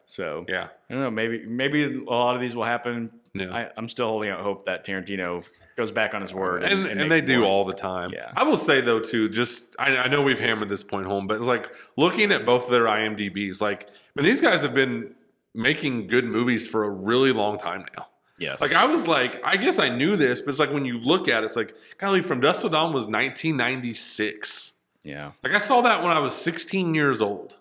Speaker 1: So I don't know. Maybe a lot of these will happen. Yeah. I'm still holding out hope that Tarantino goes back on his word, and they do
Speaker 2: all the time.
Speaker 1: Yeah.
Speaker 2: I will say though too, just I know we've hammered this point home, but it's like looking at both of their IMDb's, like these guys have been making good movies for a really long time now.
Speaker 1: Yes.
Speaker 2: Like I was like, I guess I knew this, but it's like when you look at it, it's like, golly, From Dusk Till Dawn was 1996.
Speaker 1: Yeah.
Speaker 2: Like I saw that when I was 16 years old.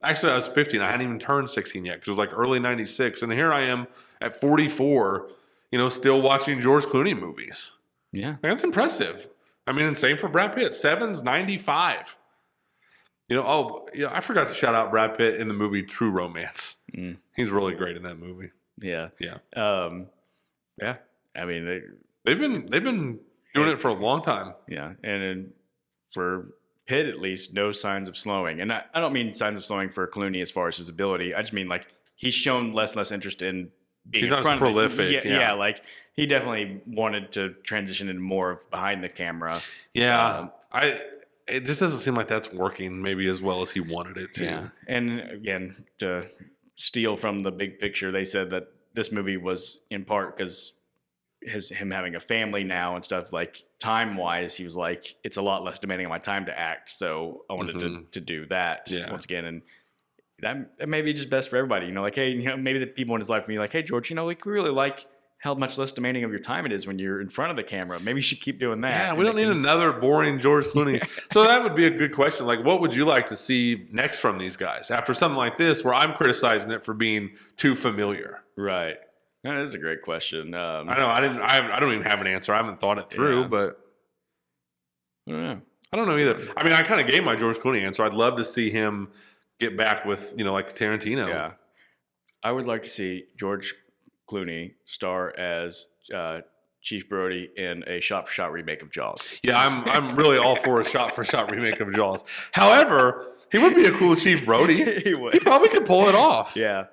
Speaker 2: Actually, I was 15. I hadn't even turned 16 yet because it was like early 96. And here I am at 44, still watching George Clooney movies.
Speaker 1: Yeah.
Speaker 2: Like, that's impressive. I mean, and same for Brad Pitt. Seven's 95. I forgot to shout out Brad Pitt in the movie True Romance. Mm. He's really great in that movie.
Speaker 1: Yeah.
Speaker 2: Yeah.
Speaker 1: Yeah. I mean,
Speaker 2: they've been doing it for a long time.
Speaker 1: Yeah. And for Pitt, at least, no signs of slowing. And I don't mean signs of slowing for Clooney as far as his ability. I just mean like he's shown less and less interest in being in front
Speaker 2: of it. He's not as prolific.
Speaker 1: Yeah, like he definitely wanted to transition into more of behind the camera.
Speaker 2: Yeah. It just doesn't seem like that's working maybe as well as he wanted it to.
Speaker 1: Yeah. And again, to steal from The Big Picture, they said that this movie was in part because him having a family now and stuff, like time-wise, he was like, it's a lot less demanding on my time to act, so I wanted to do that once again. And that may be just best for everybody. Like, hey, maybe the people in his life can be like, hey, George, like we really like how much less demanding of your time it is when you're in front of the camera. Maybe you should keep doing that.
Speaker 2: Yeah, we don't need another boring George Clooney. So that would be a good question. Like, what would you like to see next from these guys after something like this, where I'm criticizing it for being too familiar?
Speaker 1: Right. That is a great question.
Speaker 2: I know I don't even have an answer. I haven't thought it through, but
Speaker 1: I don't know.
Speaker 2: I don't know either. I mean, I kind of gave my George Clooney answer. I'd love to see him get back with, like Tarantino.
Speaker 1: Yeah. I would like to see George Clooney star as Chief Brody in a shot-for-shot remake of Jaws.
Speaker 2: Yeah, I'm really all for a shot-for-shot remake of Jaws. However, he would be a cool Chief Brody. He would. He probably could pull it off.
Speaker 1: Yeah.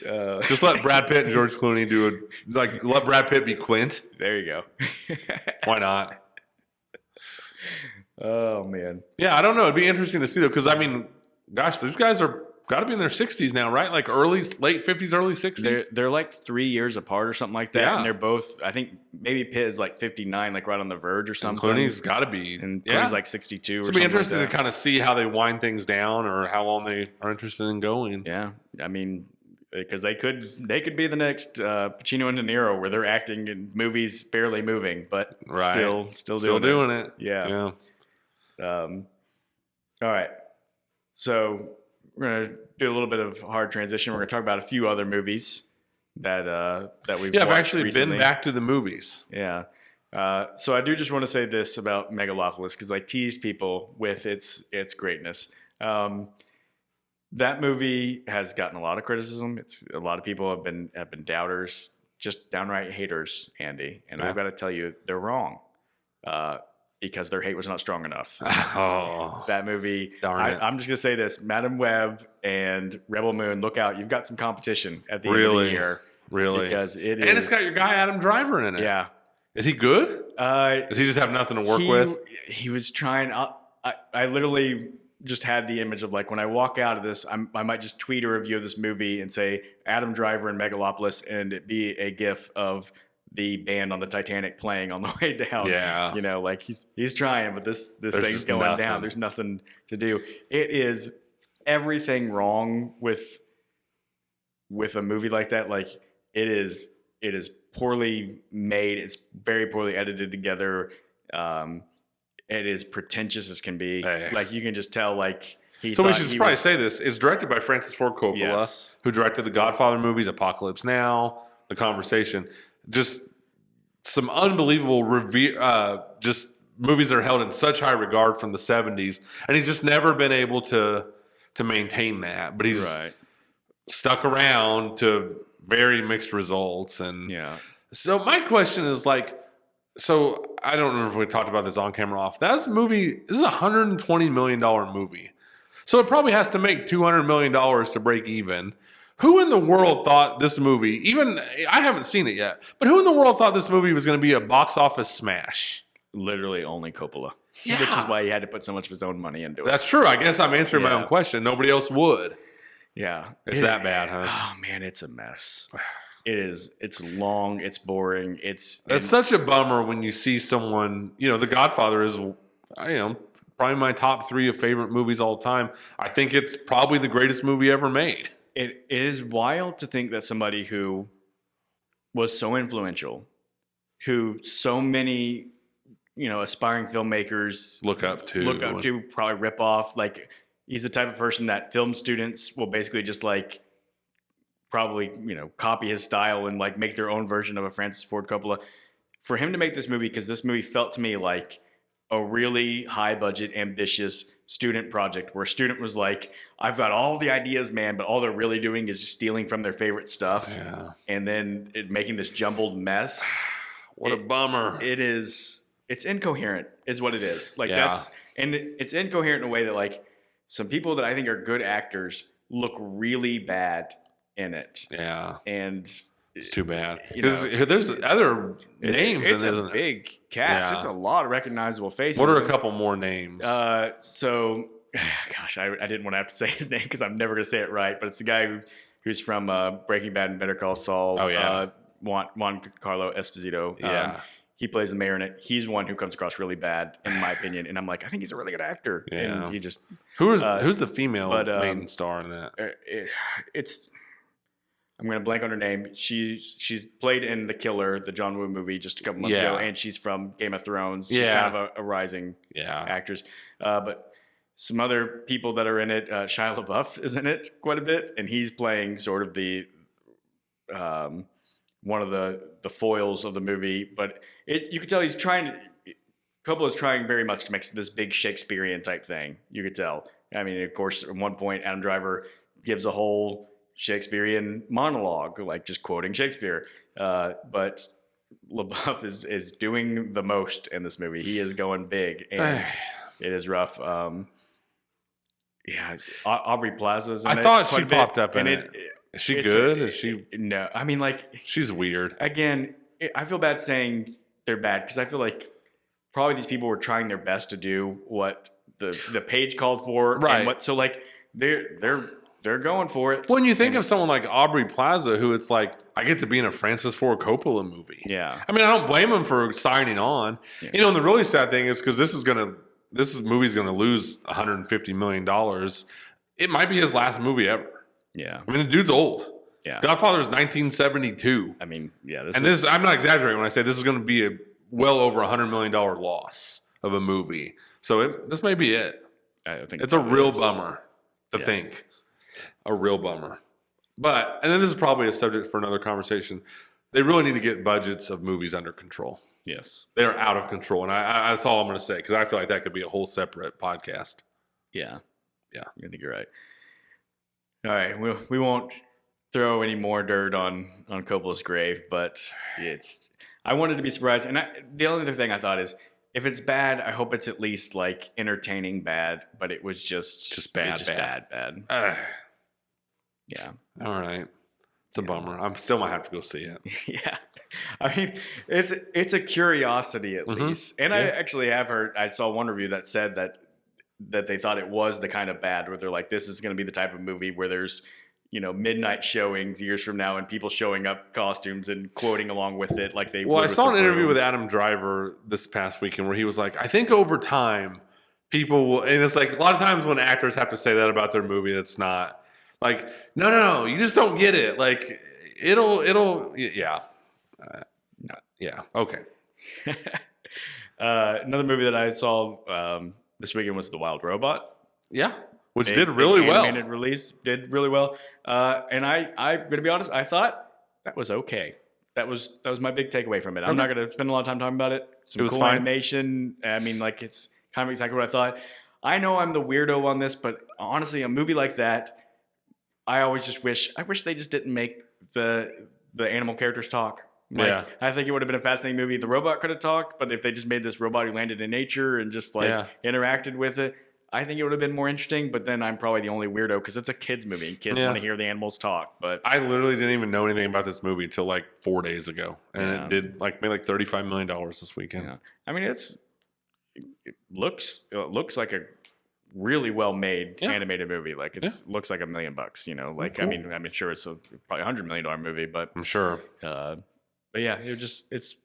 Speaker 2: Just let Brad Pitt and George Clooney let Brad Pitt be Quint.
Speaker 1: There you go.
Speaker 2: Why not?
Speaker 1: Oh, man.
Speaker 2: Yeah, I don't know. It'd be interesting to see, though, because, I mean, gosh, these guys are got to be in their 60s now, right? Like late 50s, early 60s?
Speaker 1: They're like 3 years apart or something like that.
Speaker 2: Yeah.
Speaker 1: And they're both, I think maybe Pitt is like 59, like right on the verge or something.
Speaker 2: And Clooney's got to be.
Speaker 1: And Clooney's like 62 or something.
Speaker 2: It'd be interesting
Speaker 1: like
Speaker 2: to kind of see how they wind things down or how long they are interested in going.
Speaker 1: Yeah. I mean, because they could be the next Pacino and De Niro, where they're acting in movies barely moving, but still doing it. Yeah. All right. So we're gonna do a little bit of hard transition. We're gonna talk about a few other movies that we've
Speaker 2: I've
Speaker 1: watched
Speaker 2: actually
Speaker 1: recently.
Speaker 2: been back to the movies.
Speaker 1: Yeah. So I do just want to say this about Megalopolis, because I teased people with its greatness. That movie has gotten a lot of criticism. A lot of people have been doubters, just downright haters, Andy. And I've got to tell you, they're wrong. Because their hate was not strong enough. That movie.
Speaker 2: Darn it.
Speaker 1: I'm just going to say this. Madam Web and Rebel Moon, look out. You've got some competition at the end of the year.
Speaker 2: Really?
Speaker 1: Because it is.
Speaker 2: And it's got your guy Adam Driver in it.
Speaker 1: Yeah.
Speaker 2: Is he good? Does he just have nothing to work with?
Speaker 1: He was trying. I literally just had the image of, like, when I walk out of this, I might just tweet a review of this movie and say Adam Driver and Megalopolis, and it be a gif of the band on the Titanic playing on the way down. Yeah. Like he's trying, but this thing's going down. There's nothing to do. It is everything wrong with a movie like that. Like it is poorly made. It's very poorly edited together. It is pretentious as can be. Like you can just tell, like,
Speaker 2: so we should probably say this. It's directed by Francis Ford Coppola, who directed the Godfather movies, Apocalypse Now, The Conversation. Just some unbelievable just movies that are held in such high regard from the 70s. And he's just never been able to maintain that. But he's stuck around to very mixed results. And so my question is, like, so I don't know if we talked about this on camera off. This is a $120 million movie. So it probably has to make $200 million to break even. Who in the world thought this movie, even I haven't seen it yet, but who in the world thought this movie was going to be a box office smash?
Speaker 1: Literally only Coppola. Yeah. Which is why he had to put so much of his own money into it.
Speaker 2: That's true. I guess I'm answering my own question. Nobody else would.
Speaker 1: Yeah.
Speaker 2: It's that bad, huh?
Speaker 1: Oh, man, it's a mess. It is. It's long. It's boring. It's
Speaker 2: such a bummer when you see someone, The Godfather is, probably my top 3 of favorite movies all time. I think it's probably the greatest movie ever made.
Speaker 1: It is wild to think that somebody who was so influential, who so many, aspiring filmmakers
Speaker 2: look up to,
Speaker 1: probably rip off. Like, he's the type of person that film students will basically just probably, copy his style and make their own version of a Francis Ford Coppola. For him to make this movie, because this movie felt to me like a really high budget, ambitious student project where a student was like, I've got all the ideas, man, but all they're really doing is just stealing from their favorite stuff and then making this jumbled mess.
Speaker 2: What a bummer.
Speaker 1: It's incoherent is what it is. It's incoherent in a way that some people that I think are good actors look really bad in it.
Speaker 2: Yeah.
Speaker 1: And
Speaker 2: it's too bad. Because there's other names in it, isn't it?
Speaker 1: It's a big cast. Yeah. It's a lot of recognizable faces.
Speaker 2: What are a couple more names?
Speaker 1: So, gosh, I didn't want to have to say his name because I'm never going to say it right, but it's the guy who's from Breaking Bad and Better Call Saul.
Speaker 2: Oh, yeah.
Speaker 1: Juan Carlo Esposito. He plays the mayor in it. He's one who comes across really bad, in my opinion. And I'm like, I think he's a really good actor.
Speaker 2: Yeah.
Speaker 1: And he just
Speaker 2: who's the female main star in that?
Speaker 1: It's I'm gonna blank on her name. She's played in The Killer, the John Woo movie, just a couple months ago, and she's from Game of Thrones. She's kind of a rising actress. But some other people that are in it, Shia LaBeouf is in it quite a bit, and he's playing sort of the one of the foils of the movie. But you could tell he's trying. Coppola's trying very much to make this big Shakespearean type thing. You could tell. I mean, of course, at one point, Adam Driver gives a whole Shakespearean monologue, like just quoting Shakespeare. But LaBeouf is doing the most in this movie. He is going big, and it is rough. Aubrey Plaza's in it.
Speaker 2: I thought she popped up in it. Is she good? Is she?
Speaker 1: No, I mean, like,
Speaker 2: she's weird.
Speaker 1: Again, I feel bad saying they're bad because I feel like probably these people were trying their best to do what the page called for,
Speaker 2: right?
Speaker 1: And so like they're going for it.
Speaker 2: When you think of someone like Aubrey Plaza, who it's like, I get to be in a Francis Ford Coppola movie.
Speaker 1: Yeah.
Speaker 2: I mean, I don't blame him for signing on. Yeah. You know, and the really sad thing is because this movie's going to lose $150 million. It might be his last movie ever.
Speaker 1: Yeah.
Speaker 2: I mean, the dude's old.
Speaker 1: Yeah.
Speaker 2: Godfather's 1972.
Speaker 1: I mean, yeah.
Speaker 2: I'm not exaggerating when I say this is going to be a well over $100 million loss of a movie. So this may be it.
Speaker 1: I think
Speaker 2: it's a real bummer to think. A real bummer. But, and then this is probably a subject for another conversation. They really need to get budgets of movies under control.
Speaker 1: Yes.
Speaker 2: They are out of control. And that's all I'm going to say, because I feel like that could be a whole separate podcast.
Speaker 1: Yeah.
Speaker 2: Yeah.
Speaker 1: I think you're right. All right. We won't throw any more dirt on Coppola's grave, but I wanted to be surprised. And the only other thing I thought is, if it's bad, I hope it's at least like entertaining bad, but it was just bad. Yeah.
Speaker 2: All right. It's a bummer. I'm still might have to go see it.
Speaker 1: Yeah. I mean, it's a curiosity at least. And I actually have heard, I saw one review that said that they thought it was the kind of bad where they're like, this is going to be the type of movie where there's, midnight showings years from now and people showing up costumes and quoting along with it like they.
Speaker 2: Well, I saw an interview with Adam Driver this past weekend where he was like, I think over time people will, and it's like a lot of times when actors have to say that about their movie, that's not like, no, you just don't get it. Like it'll, yeah. Yeah. Okay.
Speaker 1: Another movie that I saw this weekend was The Wild Robot.
Speaker 2: Yeah. Which did really well.
Speaker 1: Animated release did really well. And I'm going to be honest, I thought that was okay. That was my big takeaway from it. I'm not going to spend a lot of time talking about it. Some cool animation. I mean, like, it's kind of exactly what I thought. I know I'm the weirdo on this, but honestly, a movie like that, I always just wish they just didn't make the animal characters talk. Like, I think it would have been a fascinating movie. The robot could have talked, but if they just made this robot who landed in nature and just interacted with it, I think it would have been more interesting. But then I'm probably the only weirdo because it's a kids movie and kids want to hear the animals talk. But I
Speaker 2: literally didn't even know anything about this movie until like 4 days ago, and it did made like $35 million this weekend. Yeah. I mean,
Speaker 1: it looks like a really well made animated movie. Like looks like $1 million. Like cool. I mean, sure it's probably $100 million movie, but
Speaker 2: I'm sure.
Speaker 1: But yeah, it's.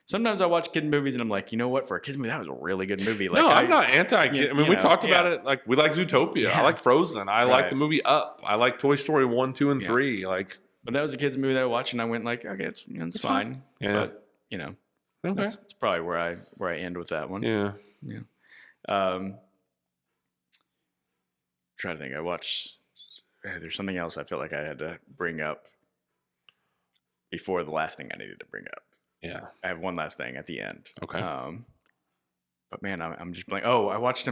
Speaker 1: Sometimes I watch kid movies and I'm like, you know what? For a kids movie, that was a really good movie. Like,
Speaker 2: no, I'm not anti-kid. I mean, we talked about it. Like, we like Zootopia. Yeah. I like Frozen. I like the movie Up. I like Toy Story 1, 2, and 3. Like,
Speaker 1: but that was a kids movie that I watched and I went like, okay, it's fine.
Speaker 2: Yeah.
Speaker 1: But that's probably where I end with that one.
Speaker 2: Yeah.
Speaker 1: Yeah. Trying to think. I watched. There's something else I feel like I had to bring up before the last thing I needed to bring up.
Speaker 2: Yeah.
Speaker 1: I have one last thing at the end.
Speaker 2: Okay.
Speaker 1: But man, I'm just blank. Oh, I watched a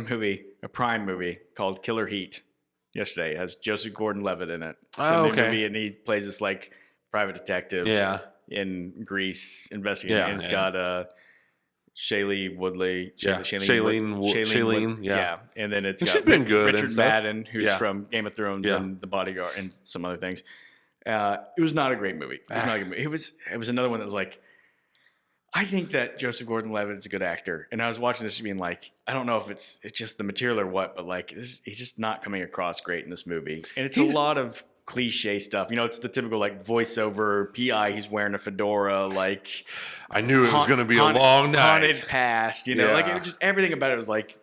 Speaker 1: Prime movie called Killer Heat yesterday. It has Joseph Gordon-Levitt in it. It's a new movie, and he plays this like private detective in Greece investigating. Yeah, and it's got Shailene Woodley.
Speaker 2: Shailene.
Speaker 1: Yeah. And then it's got
Speaker 2: she's been good
Speaker 1: Richard Madden, who's from Game of Thrones and The Bodyguard and some other things. It was not a great movie. It was not a good movie. It was another one that was like, I think that Joseph Gordon-Levitt is a good actor. And I was watching this being like, I don't know if it's just the material or what, but like he's just not coming across great in this movie. And it's a lot of cliche stuff. You know, it's the typical like voiceover PI. He's wearing a fedora. Like
Speaker 2: I knew it was going to be a long night.
Speaker 1: Haunted past. You know, like it
Speaker 2: Yeah.
Speaker 1: was just everything about it was like.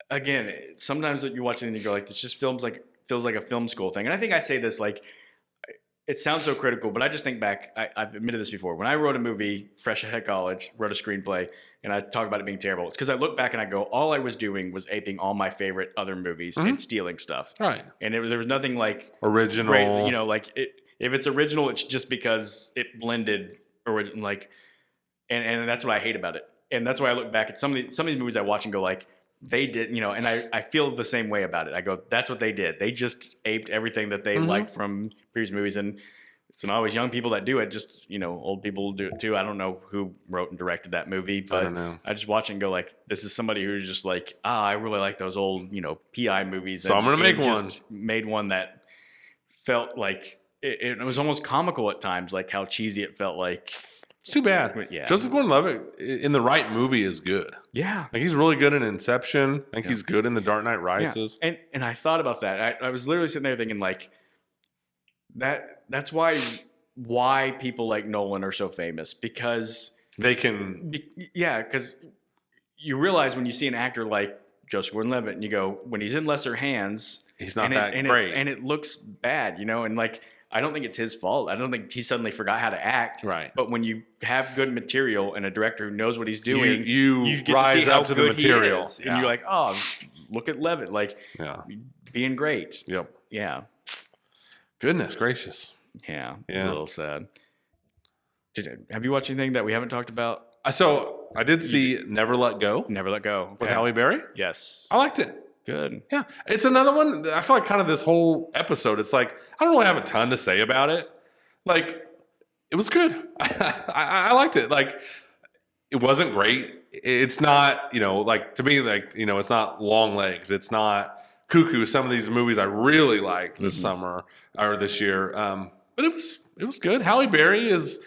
Speaker 1: Again, sometimes you watch it and you go like, this just feels like a film school thing. And I think I say this like, it sounds so critical, but I just think back. I've admitted this before. When I wrote a movie, fresh out of college, wrote a screenplay, and I talk about it being terrible. It's because I look back and I go, all I was doing was aping all my favorite other movies and stealing stuff.
Speaker 2: Right.
Speaker 1: And there was nothing like
Speaker 2: original.
Speaker 1: Great, you know, like if it's original, it's just because it blended original. Like, and that's what I hate about it. And that's why I look back at some of these movies I watch and go like, they did, you know, and I feel the same way about it. I go, that's what they did. They just aped everything that they liked from previous movies. And it's not always young people that do it. Just, you know, old people do it too. I don't know who wrote and directed that movie, but I just watch it and go like, this is somebody who's just like, I really like those old, you know, PI movies.
Speaker 2: So I'm going to make one.
Speaker 1: Just made one that felt like, it was almost comical at times, like how cheesy it felt like.
Speaker 2: It's too bad.
Speaker 1: Yeah.
Speaker 2: Joseph Gordon-Levitt in the right movie is good.
Speaker 1: Yeah.
Speaker 2: Like he's really good in Inception. I think he's good in The Dark Knight Rises.
Speaker 1: Yeah. And I thought about that. I was literally sitting there thinking like that's why people like Nolan are so famous, because
Speaker 2: they can
Speaker 1: because you realize when you see an actor like Joseph Gordon-Levitt and you go, when he's in lesser hands,
Speaker 2: he's not that great.
Speaker 1: And it looks bad, you know, and like I don't think it's his fault. I don't think he suddenly forgot how to act.
Speaker 2: Right.
Speaker 1: But when you have good material and a director who knows what he's doing,
Speaker 2: you
Speaker 1: get
Speaker 2: rise
Speaker 1: to see how
Speaker 2: up to the
Speaker 1: good
Speaker 2: material.
Speaker 1: He is. And you're like, oh, look at Levitt. Like, being great.
Speaker 2: Yep.
Speaker 1: Yeah.
Speaker 2: Goodness gracious.
Speaker 1: Yeah. It's a little sad. Have you watched anything that we haven't talked about?
Speaker 2: So I did see Never Let Go.
Speaker 1: Never Let Go. Okay.
Speaker 2: With Halle Berry.
Speaker 1: Yes.
Speaker 2: I liked it.
Speaker 1: Good.
Speaker 2: Yeah. It's another one that I feel like kind of this whole episode, it's like, I don't really have a ton to say about it. Like, it was good. I liked it. Like, it wasn't great. It's not, you know, like, to me, like, you know, it's not Long Legs. It's not Cuckoo. Some of these movies I really liked this summer or this year. But it was good. Halle Berry is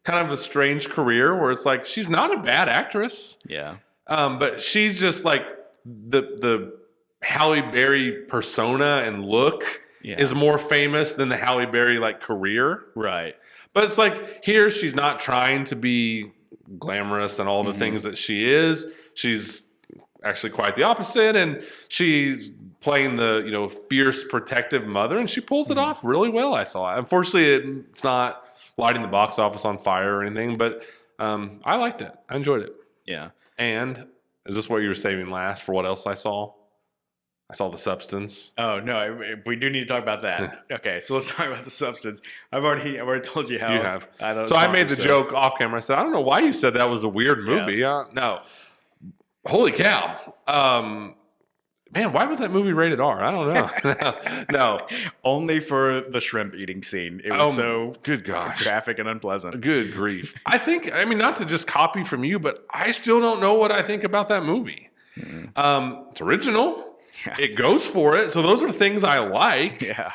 Speaker 2: kind of a strange career where it's like, she's not a bad actress.
Speaker 1: Yeah.
Speaker 2: But she's just like the Halle Berry persona and look is more famous than the Halle Berry like career.
Speaker 1: Right.
Speaker 2: But it's like here she's not trying to be glamorous and all the things that she is. She's actually quite the opposite, and she's playing the, you know, fierce protective mother, and she pulls it off really well, I thought. Unfortunately, it's not lighting the box office on fire or anything, but I liked it. I enjoyed it.
Speaker 1: Yeah.
Speaker 2: And is this what you were saving last for what else I saw? I saw The Substance.
Speaker 1: Oh no, we do need to talk about that. Okay, so let's talk about The Substance. I've already told you how
Speaker 2: You have.
Speaker 1: So
Speaker 2: I made the joke off camera. I said, I don't know why you said that was a weird movie. No. Holy cow. Man, why was that movie rated R? I don't know. No.
Speaker 1: Only for the shrimp eating scene. It was so
Speaker 2: good gosh,
Speaker 1: graphic and unpleasant.
Speaker 2: Good grief. I mean, not to just copy from you, but I still don't know what I think about that movie. It's original.
Speaker 1: Yeah.
Speaker 2: It goes for it. So those are things I like.
Speaker 1: Yeah.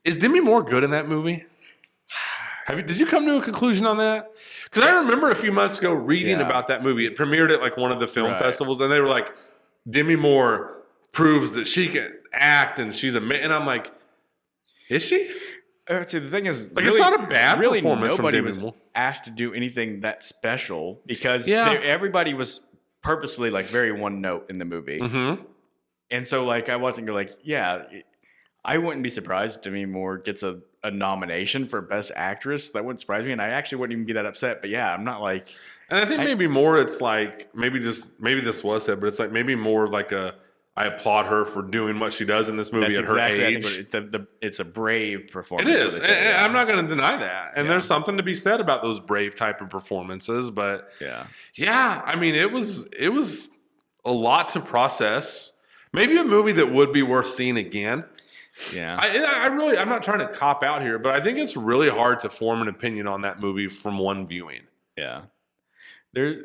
Speaker 2: Is Demi Moore good in that movie? Did you come to a conclusion on that? Because I remember a few months ago reading about that movie. It premiered at like one of the film festivals, and they were like, Demi Moore proves that she can act, and she's and I'm like, is she?
Speaker 1: See, the thing is,
Speaker 2: like,
Speaker 1: really,
Speaker 2: it's not a bad performance from
Speaker 1: nobody
Speaker 2: Demi
Speaker 1: was
Speaker 2: Moore.
Speaker 1: asked to do anything that special because everybody was purposefully like very one note in the movie.
Speaker 2: Mm-hmm.
Speaker 1: And so, like, I watch and go, like, I wouldn't be surprised if Demi Moore gets a nomination for Best Actress. That wouldn't surprise me, and I actually wouldn't even be that upset. But yeah, I'm not like.
Speaker 2: And I think maybe more, it's like maybe this was said, but it's like maybe more like I applaud her for doing what she does in this movie at her age.
Speaker 1: It's a brave performance.
Speaker 2: It is. And I'm not going to deny that. And there's something to be said about those brave type of performances. But yeah, I mean, it was a lot to process. Maybe a movie that would be worth seeing again.
Speaker 1: Yeah.
Speaker 2: I'm not trying to cop out here, but I think it's really hard to form an opinion on that movie from one viewing.
Speaker 1: Yeah. There's,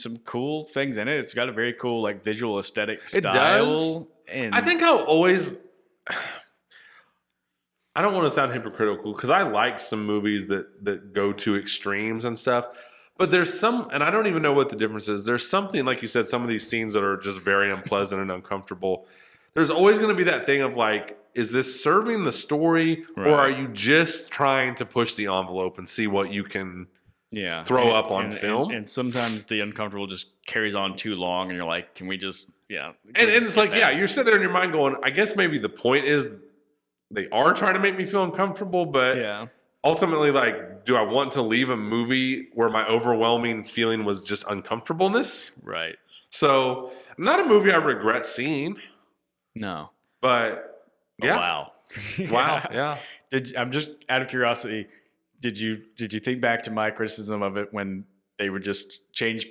Speaker 1: some cool things in it. It's got a very cool, like, visual aesthetic style. It does. And
Speaker 2: I think I don't want to sound hypocritical because I like some movies that go to extremes and stuff. But there's some, and I don't even know what the difference is. There's something, like you said, some of these scenes that are just very unpleasant and uncomfortable. there's always going to be that thing of like, is this serving the story, or are you just trying to push the envelope and see what you can throw up on film?
Speaker 1: And sometimes the uncomfortable just carries on too long, and you're like, can we just
Speaker 2: and it's like you're sitting there in your mind going, I guess maybe the point is they are trying to make me feel uncomfortable, but ultimately, like, do I want to leave a movie where my overwhelming feeling was just uncomfortableness?
Speaker 1: Right.
Speaker 2: So, not a movie I regret seeing.
Speaker 1: No.
Speaker 2: But, yeah.
Speaker 1: Oh, wow.
Speaker 2: Wow, yeah.
Speaker 1: I'm just out of curiosity, did you think back to my criticism of it when they would just change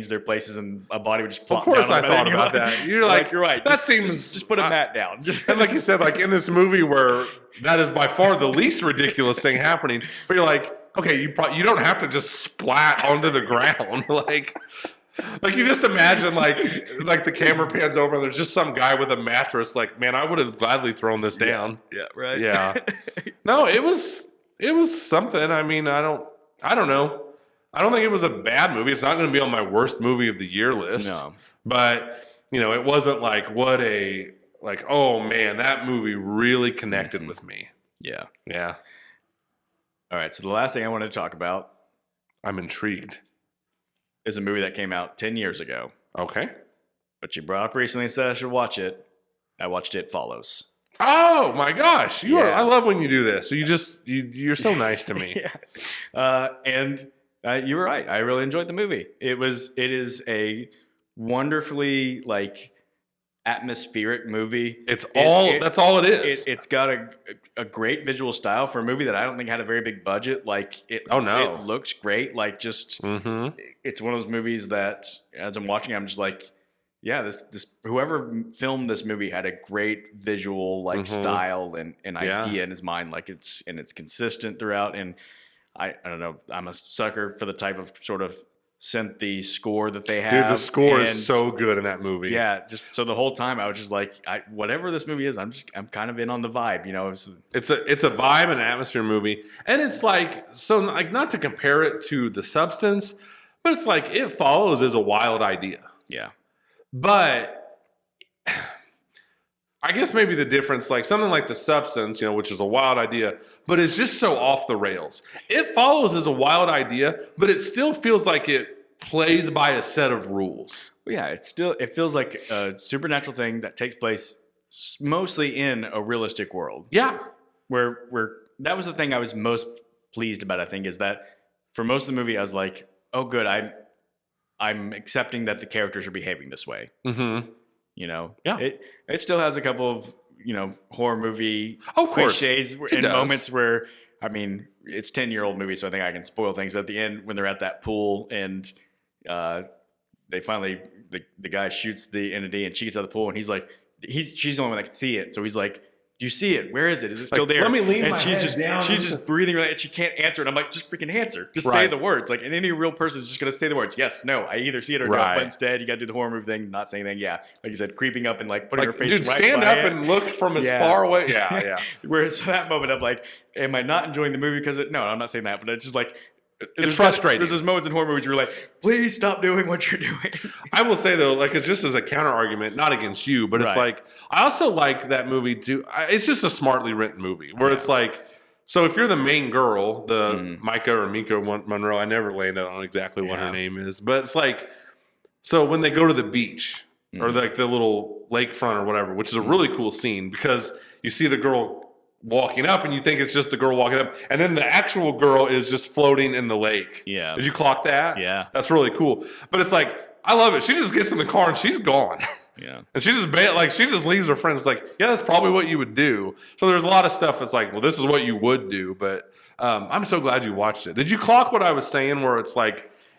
Speaker 1: their places and a body would just plop down?
Speaker 2: Of course I thought about that. You're like,
Speaker 1: you're right.
Speaker 2: That seems...
Speaker 1: Just put a mat down.
Speaker 2: And like you said, like in this movie where that is by far the least ridiculous thing happening, but you're like, okay, you don't have to just splat onto the ground. Like you just imagine like the camera pans over and there's just some guy with a mattress. Like, man, I would have gladly thrown this down.
Speaker 1: Yeah, right.
Speaker 2: Yeah. No, it was something. I mean, I don't know. I don't think it was a bad movie. It's not going to be on my worst movie of the year list.
Speaker 1: No.
Speaker 2: But, it wasn't like oh man, that movie really connected with me.
Speaker 1: Yeah.
Speaker 2: Yeah.
Speaker 1: All right. So the last thing I wanted to talk about,
Speaker 2: I'm intrigued,
Speaker 1: is a movie that came out 10 years ago.
Speaker 2: Okay.
Speaker 1: But you brought up recently and said I should watch it. I watched It Follows.
Speaker 2: Oh my gosh. I love when you do this. So you're so nice to me.
Speaker 1: And you were right. I really enjoyed the movie. It is a wonderfully atmospheric movie.
Speaker 2: That's all it is.
Speaker 1: It's got a great visual style for a movie that I don't think had a very big budget. It looks great. It's one of those movies that as I'm watching, I'm just like, yeah, this whoever filmed this movie had a great visual style and idea in his mind. It's consistent throughout. And I don't know. I'm a sucker for the type of sort of synthy score that they have.
Speaker 2: Dude, the score is so good in that movie.
Speaker 1: Yeah, just so the whole time I was just like, whatever this movie is, I'm kind of in on the vibe.
Speaker 2: It's a vibe and atmosphere movie, and it's not to compare it to The Substance, but it's like It Follows is a wild idea.
Speaker 1: Yeah,
Speaker 2: but I guess maybe the difference, something like The Substance, which is a wild idea, but it's just so off the rails. It Follows is a wild idea, but it still feels like it plays by a set of rules.
Speaker 1: Yeah, it feels like a supernatural thing that takes place mostly in a realistic world.
Speaker 2: Yeah.
Speaker 1: Where that was the thing I was most pleased about, I think, is that for most of the movie I was like, oh good, I'm accepting that the characters are behaving this way.
Speaker 2: Mm-hmm.
Speaker 1: Yeah. It still has a couple of, horror movie
Speaker 2: cliches
Speaker 1: and moments where, I mean, it's 10-year-old movie, so I think I can spoil things. But at the end, when they're at that pool and they finally, the guy shoots the entity and she gets out of the pool and he's like, she's the only one that can see it. So he's like, do you see it? Where is it? Is it still there?
Speaker 2: Let me lean
Speaker 1: and
Speaker 2: my head down.
Speaker 1: She's just breathing and she can't answer it. I'm like, just freaking answer. Just say the words. And any real person is just going to say the words. Yes, no, I either see it or don't. But instead, you got to do the horror movie thing, not saying anything. Yeah. Like you said, creeping up and putting her face
Speaker 2: dude,
Speaker 1: right
Speaker 2: stand
Speaker 1: by
Speaker 2: up
Speaker 1: it.
Speaker 2: and look from as far away. Yeah.
Speaker 1: Whereas that moment, I'm like, am I not enjoying the movie because no, I'm not saying that, but it's just
Speaker 2: it's frustrating.
Speaker 1: There's those moments in horror movies where you're like, please stop doing what you're doing.
Speaker 2: I will say though, it's just as a counter argument, not against you, but it's I also like that movie too. It's just a smartly written movie where it's so if you're the main girl, the Micah or Mika Monroe, I never landed on exactly what her name is, but it's so when they go to the beach or the little lakefront or whatever, which is a really cool scene because you see the girl walking up and you think it's just the girl walking up and then the actual girl is just floating in the lake.
Speaker 1: Yeah.
Speaker 2: Did you clock that?
Speaker 1: Yeah.
Speaker 2: That's really cool. But it's I love it. She just gets in the car and she's gone.
Speaker 1: Yeah.
Speaker 2: And she just leaves her friends. Yeah, that's probably what you would do. So there's a lot of stuff that's well, this is what you would do. But I'm so glad you watched it. Did you clock what I was saying where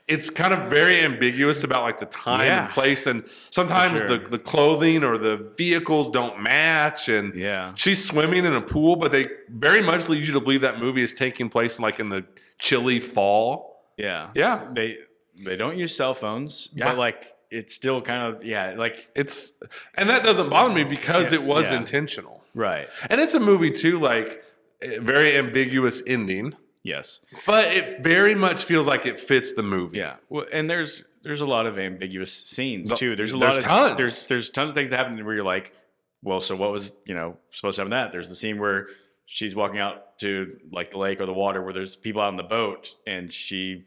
Speaker 2: it's kind of very ambiguous about the time and place, and sometimes the clothing or the vehicles don't match, and she's swimming in a pool, but they very much lead you to believe that movie is taking place in the chilly fall.
Speaker 1: Yeah. They don't use cell phones, but it's still kind of
Speaker 2: it's, and that doesn't bother me because it was intentional,
Speaker 1: right?
Speaker 2: And it's a movie too, very ambiguous ending.
Speaker 1: Yes.
Speaker 2: But it very much feels like it fits the movie.
Speaker 1: Yeah. Well, and there's a lot of ambiguous scenes too. There's
Speaker 2: tons.
Speaker 1: There's tons of things that happen where you're like, Well, so what was, supposed to happen that? There's the scene where she's walking out to like the lake or the water where there's people out on the boat and she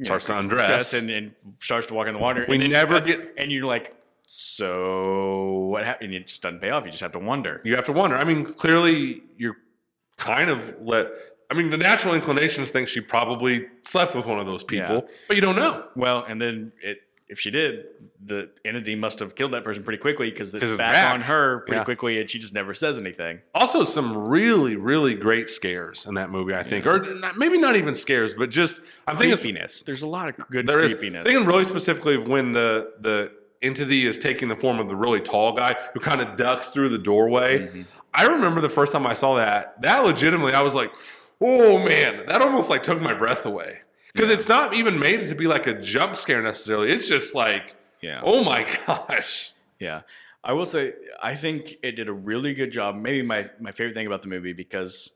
Speaker 2: starts to undress
Speaker 1: and starts to walk in the water.
Speaker 2: We never
Speaker 1: and you're like, so what happened? And it just doesn't pay off. You just have to wonder.
Speaker 2: You have to wonder. I mean, clearly you're kind of the natural inclination is to think she probably slept with one of those people, but you don't know.
Speaker 1: Well, and then if she did, the entity must have killed that person pretty quickly because it's back on her pretty quickly, and she just never says anything. Also,
Speaker 2: some really, really great scares in that movie, I think, or maybe not even scares, but just
Speaker 1: creepiness. There's a lot of good creepiness.
Speaker 2: I'm thinking really specifically of when the entity is taking the form of the really tall guy who kind of ducks through the doorway. Mm-hmm. I remember the first time I saw that legitimately, I was like, oh man, that almost like took my breath away. Because it's not even made to be like a jump scare necessarily. It's just like, oh my gosh.
Speaker 1: Yeah. I will say, I think it did a really good job. Maybe my favorite thing about the movie, because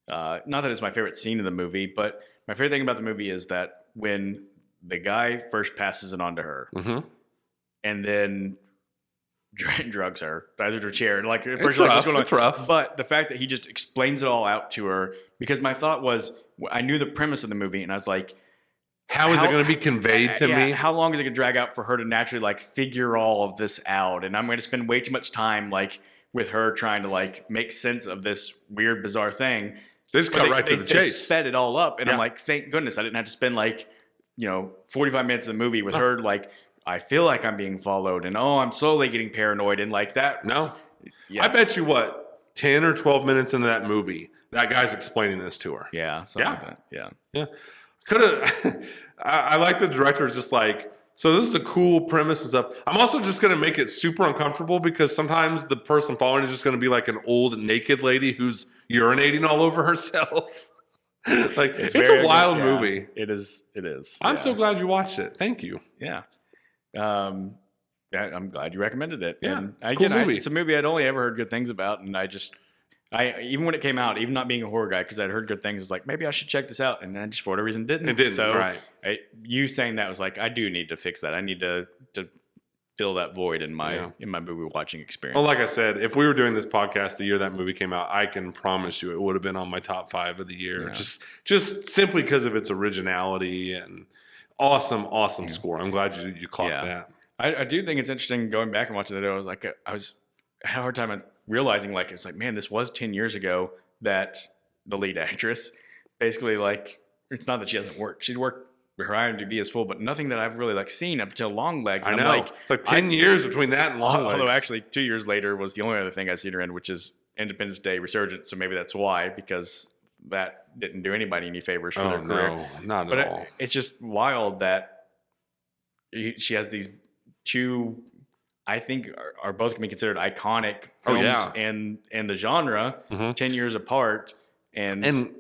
Speaker 1: not that it's my favorite scene in the movie, but my favorite thing about the movie is that when the guy first passes it on to her, mm-hmm. and then drugs her, ties her to a chair. Like, at first,
Speaker 2: it's rough.
Speaker 1: But the fact that he just explains it all out to her, because my thought was, I knew the premise of the movie, and I was like,
Speaker 2: how is it going to be conveyed to me?
Speaker 1: How long is it going to drag out for her to naturally like figure all of this out? And I'm going to spend way too much time like with her trying to like make sense of this weird, bizarre thing.
Speaker 2: They just cut right to the chase. They
Speaker 1: sped it all up, and I'm like, thank goodness I didn't have to spend like 45 minutes of the movie with her like, I feel like I'm being followed, and I'm slowly getting paranoid, and like that.
Speaker 2: No, yes. I bet you 10 or 12 minutes into that movie, that guy's explaining this to her.
Speaker 1: Yeah, like that.
Speaker 2: Yeah. Could have. I like the director is just like, so this is a cool premise and stuff. I'm also just going to make it super uncomfortable because sometimes the person following is just going to be like an old naked lady who's urinating all over herself. Like it's a wild movie.
Speaker 1: It is.
Speaker 2: I'm so glad you watched it. Thank you.
Speaker 1: Yeah. I'm glad you recommended it.
Speaker 2: Yeah,
Speaker 1: and
Speaker 2: it's a cool movie.
Speaker 1: It's a movie I'd only ever heard good things about, and I even when it came out, even not being a horror guy, because I'd heard good things, I was like, maybe I should check this out, and then just for whatever reason didn't.
Speaker 2: It didn't.
Speaker 1: So
Speaker 2: right.
Speaker 1: You saying that was like, I do need to fix that. I need to fill that void in my movie watching experience.
Speaker 2: Well, like I said, if we were doing this podcast the year that movie came out, I can promise you it would have been on my top 5 of the year. Yeah. Just simply because of its originality and awesome score. I'm glad you clocked that.
Speaker 1: I do think it's interesting going back and watching the video. I was like, I had a hard time realizing, like, it's like, man, this was 10 years ago that the lead actress basically, like, it's not that she hasn't worked. She's worked, her IMDb is full, but nothing that I've really like seen up until Long Legs.
Speaker 2: I know. Like, it's like 10 years between that and Long Legs.
Speaker 1: Although actually 2 years later was the only other thing I've seen her in, which is Independence Day Resurgence. So maybe that's why, because that didn't do anybody any favors for their career.
Speaker 2: No, not at all.
Speaker 1: It's just wild that she has these two, I think, are both going to be considered iconic films in the genre, 10 years apart. And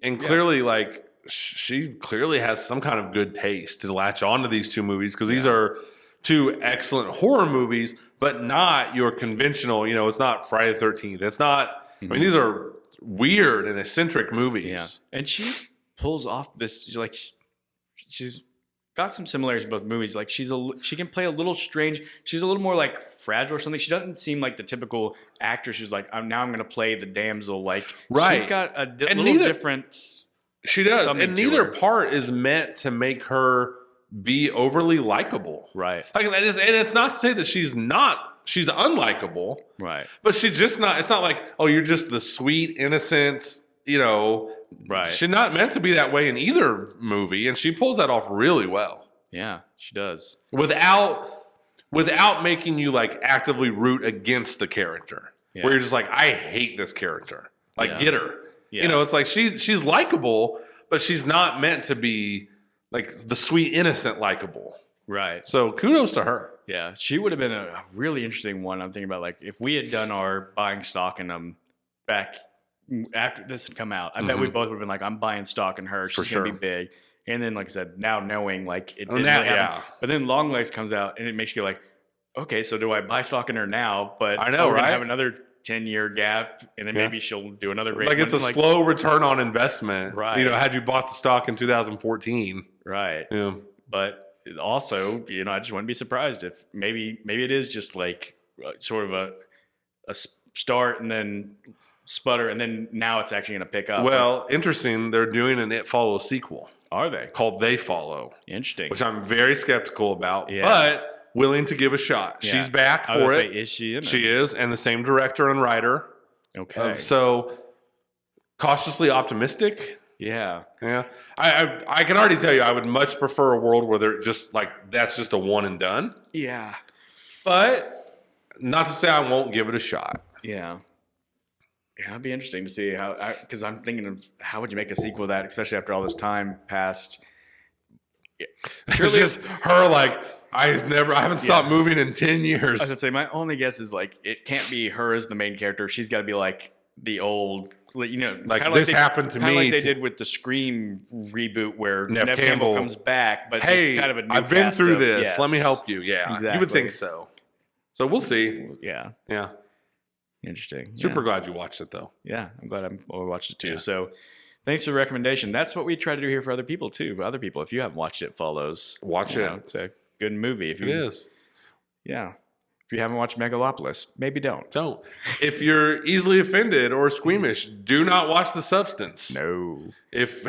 Speaker 2: clearly, like, she clearly has some kind of good taste to latch onto these two movies, because these are two excellent horror movies, but not your conventional, it's not Friday the 13th. It's not, I mean, these are weird and eccentric movies.
Speaker 1: Yeah. And she pulls off this, like, she's got some similarities in both movies. Like, she can play a little strange. She's a little more like fragile or something. She doesn't seem like the typical actress who's like, I'm going to play the damsel. Like, she's got a little different.
Speaker 2: She does, and neither part is meant to make her be overly likable.
Speaker 1: Right.
Speaker 2: Like, and it's not to say that she's unlikable.
Speaker 1: Right.
Speaker 2: But she's just not. It's not like, oh, you're just the sweet, innocent.
Speaker 1: Right.
Speaker 2: She's not meant to be that way in either movie, and she pulls that off really well.
Speaker 1: Yeah, she does.
Speaker 2: Without making you like actively root against the character, where you're just like, I hate this character. Like, get her. Yeah. It's like she's likable, but she's not meant to be like the sweet, innocent, likable.
Speaker 1: Right.
Speaker 2: So kudos to her.
Speaker 1: Yeah, she would have been a really interesting one. I'm thinking about, like, if we had done our buying stock in them back after this had come out, I bet we both would have been like, I'm buying stock in her. She's going to be big. And then, like I said, now knowing, like, it didn't really happen. But then Long Legs comes out, and it makes you go like, okay, so do I buy stock in her now? But
Speaker 2: I know,
Speaker 1: we're
Speaker 2: right?
Speaker 1: Going to have another 10-year gap, and then maybe she'll do another great
Speaker 2: one. Like, it's a slow return on investment.
Speaker 1: Right.
Speaker 2: Had you bought the stock in 2014.
Speaker 1: Right.
Speaker 2: Yeah.
Speaker 1: But also, I just wouldn't be surprised if maybe it is just like sort of start and then sputter, and then now it's actually going to pick up.
Speaker 2: Well, interesting. They're doing an It Follows sequel.
Speaker 1: Are they?
Speaker 2: Called They Follow.
Speaker 1: Interesting.
Speaker 2: Which I'm very skeptical about, but willing to give a shot. Yeah. She's back for it.
Speaker 1: Is she in it?
Speaker 2: She is, and the same director and writer.
Speaker 1: Okay.
Speaker 2: So cautiously optimistic.
Speaker 1: Yeah.
Speaker 2: Yeah. I can already tell you I would much prefer a world where they're just like, that's just a one and done.
Speaker 1: Yeah.
Speaker 2: But not to say I won't give it a shot.
Speaker 1: Yeah. Yeah, it'd be interesting to see how, because I'm thinking of how would you make a sequel to that, especially after all this time passed.
Speaker 2: Yeah. Surely it's just her like, I haven't stopped moving in 10 years.
Speaker 1: I was gonna say, my only guess is like, it can't be her as the main character. She's got to be like the old, you know,
Speaker 2: like this happened to me.
Speaker 1: Like they did with the Scream reboot where Nev Campbell comes back, but
Speaker 2: hey,
Speaker 1: it's kind of a new
Speaker 2: I've been through this.
Speaker 1: Yes.
Speaker 2: Let me help you. Yeah,
Speaker 1: exactly.
Speaker 2: You would think so. So we'll see.
Speaker 1: Yeah.
Speaker 2: Yeah.
Speaker 1: Interesting.
Speaker 2: Super glad you watched it, though.
Speaker 1: Yeah, I'm glad I watched it too.
Speaker 2: Yeah.
Speaker 1: So, thanks for the recommendation. That's what we try to do here for other people too. For other people, if you haven't watched It Follows,
Speaker 2: watch it.
Speaker 1: It's a good movie. If
Speaker 2: it is.
Speaker 1: Yeah. If you haven't watched Megalopolis, maybe don't.
Speaker 2: Don't. If you're easily offended or squeamish, do not watch The Substance.
Speaker 1: No.
Speaker 2: If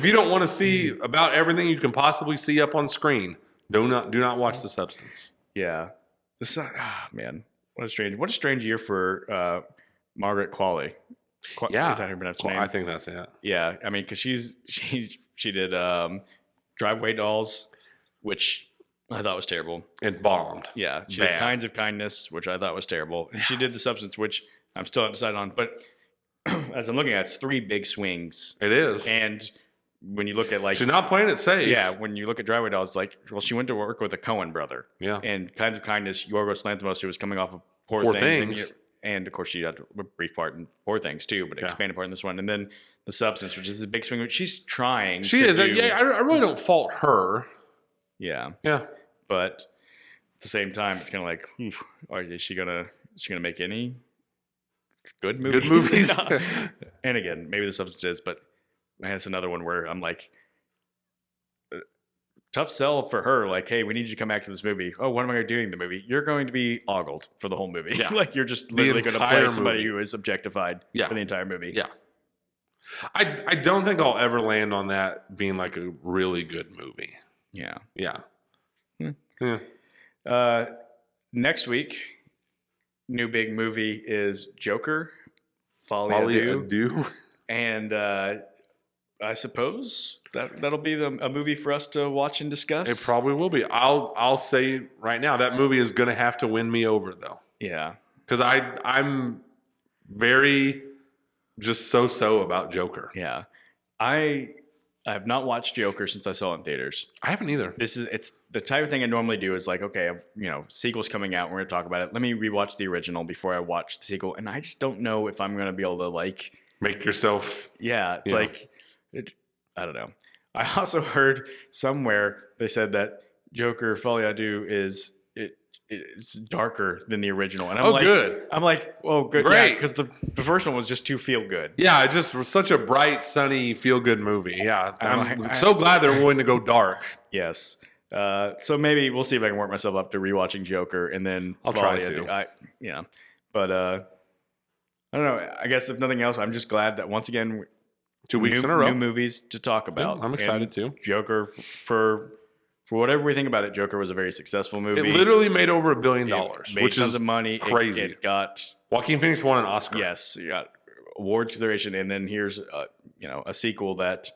Speaker 2: you don't want to see about everything you can possibly see up on screen, do not watch The Substance.
Speaker 1: Yeah. Man. What a strange year for Margaret Qualley.
Speaker 2: Yeah,
Speaker 1: is that her pronounced name?
Speaker 2: I think that's it.
Speaker 1: Yeah, I mean, because she did Driveway Dolls, which I thought was terrible.
Speaker 2: It bombed.
Speaker 1: Yeah, she did Kinds of Kindness, which I thought was terrible. And she did The Substance, which I'm still undecided on. But as I'm looking at it, it's 3 big swings.
Speaker 2: It is.
Speaker 1: And when you look at like...
Speaker 2: She's not playing it safe.
Speaker 1: Yeah, when you look at Driveway Dolls, like, well, she went to work with a Coen brother.
Speaker 2: Yeah.
Speaker 1: And Kinds of Kindness, Yorgos Lanthimos, who was coming off of Poor Things. And of course, she had a brief part in Poor Things too, but expanded part in this one. And then The Substance, which is a big swing. Which she's trying.
Speaker 2: She is. Yeah, I really don't fault her.
Speaker 1: Yeah.
Speaker 2: Yeah.
Speaker 1: But at the same time, it's kind of like, is she gonna make any good movies?
Speaker 2: Good movies.
Speaker 1: And again, maybe The Substance is, but man, it's another one where I'm like, tough sell for her. Like, hey, we need you to come back to this movie. Oh, what am I going to do in the movie? You're going to be ogled for the whole movie. Yeah. Like, you're just literally going to play somebody who is objectified for the entire movie.
Speaker 2: Yeah. I don't think I'll ever land on that being like a really good movie.
Speaker 1: Yeah.
Speaker 2: Yeah.
Speaker 1: Yeah. Next week, new big movie is Joker, Folie à Deux. And I suppose that'll be a movie for us to watch and discuss.
Speaker 2: It probably will be. I'll say right now that movie is going to have to win me over though.
Speaker 1: Yeah,
Speaker 2: because I'm very just so about Joker.
Speaker 1: Yeah, I have not watched Joker since I saw it in theaters.
Speaker 2: I haven't either.
Speaker 1: It's the type of thing I normally do is like, okay, sequel's coming out, we're going to talk about it. Let me rewatch the original before I watch the sequel, and I just don't know if I'm going to be able to like
Speaker 2: make yourself.
Speaker 1: Yeah, it's like. I don't know. I also heard somewhere they said that Joker Folie à Deux it's darker than the original. And I'm like,
Speaker 2: good.
Speaker 1: I'm like, well, good.
Speaker 2: Great.
Speaker 1: Because the first one was just too feel good.
Speaker 2: Yeah, it just was such a bright, sunny, feel good movie. Yeah. I'm so glad they're willing to go dark.
Speaker 1: Yes. So maybe we'll see if I can work myself up to rewatching Joker and then
Speaker 2: I'll try to.
Speaker 1: But I don't know. I guess if nothing else, I'm just glad that once again
Speaker 2: 2 weeks in a row.
Speaker 1: New movies to talk about.
Speaker 2: Yeah, I'm excited too.
Speaker 1: Joker, for whatever we think about it, Joker was a very successful movie.
Speaker 2: It literally made over $1 billion,
Speaker 1: which is money.
Speaker 2: Crazy.
Speaker 1: It got
Speaker 2: Joaquin Phoenix won an Oscar.
Speaker 1: Yes, you got award consideration, and then here's a sequel that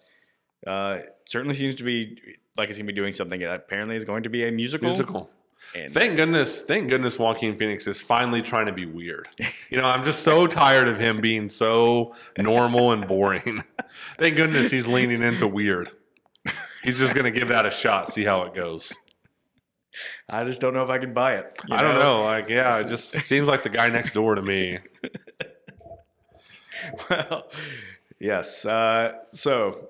Speaker 1: certainly seems to be like it's going to be doing something that apparently is going to be a musical. And
Speaker 2: thank goodness Joaquin Phoenix is finally trying to be weird. I'm just so tired of him being so normal and boring. Thank goodness he's leaning into weird. He's just going to give that a shot, see how it goes.
Speaker 1: I just don't know if I can buy it.
Speaker 2: I don't know. It just seems like the guy next door to me.
Speaker 1: Well, yes. So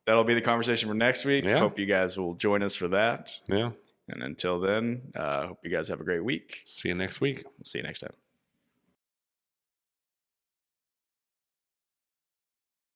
Speaker 1: that'll be the conversation for next week.
Speaker 2: Yeah.
Speaker 1: Hope you guys will join us for that.
Speaker 2: Yeah.
Speaker 1: And until then, hope you guys have a great week.
Speaker 2: See you next week.
Speaker 1: We'll see you next time.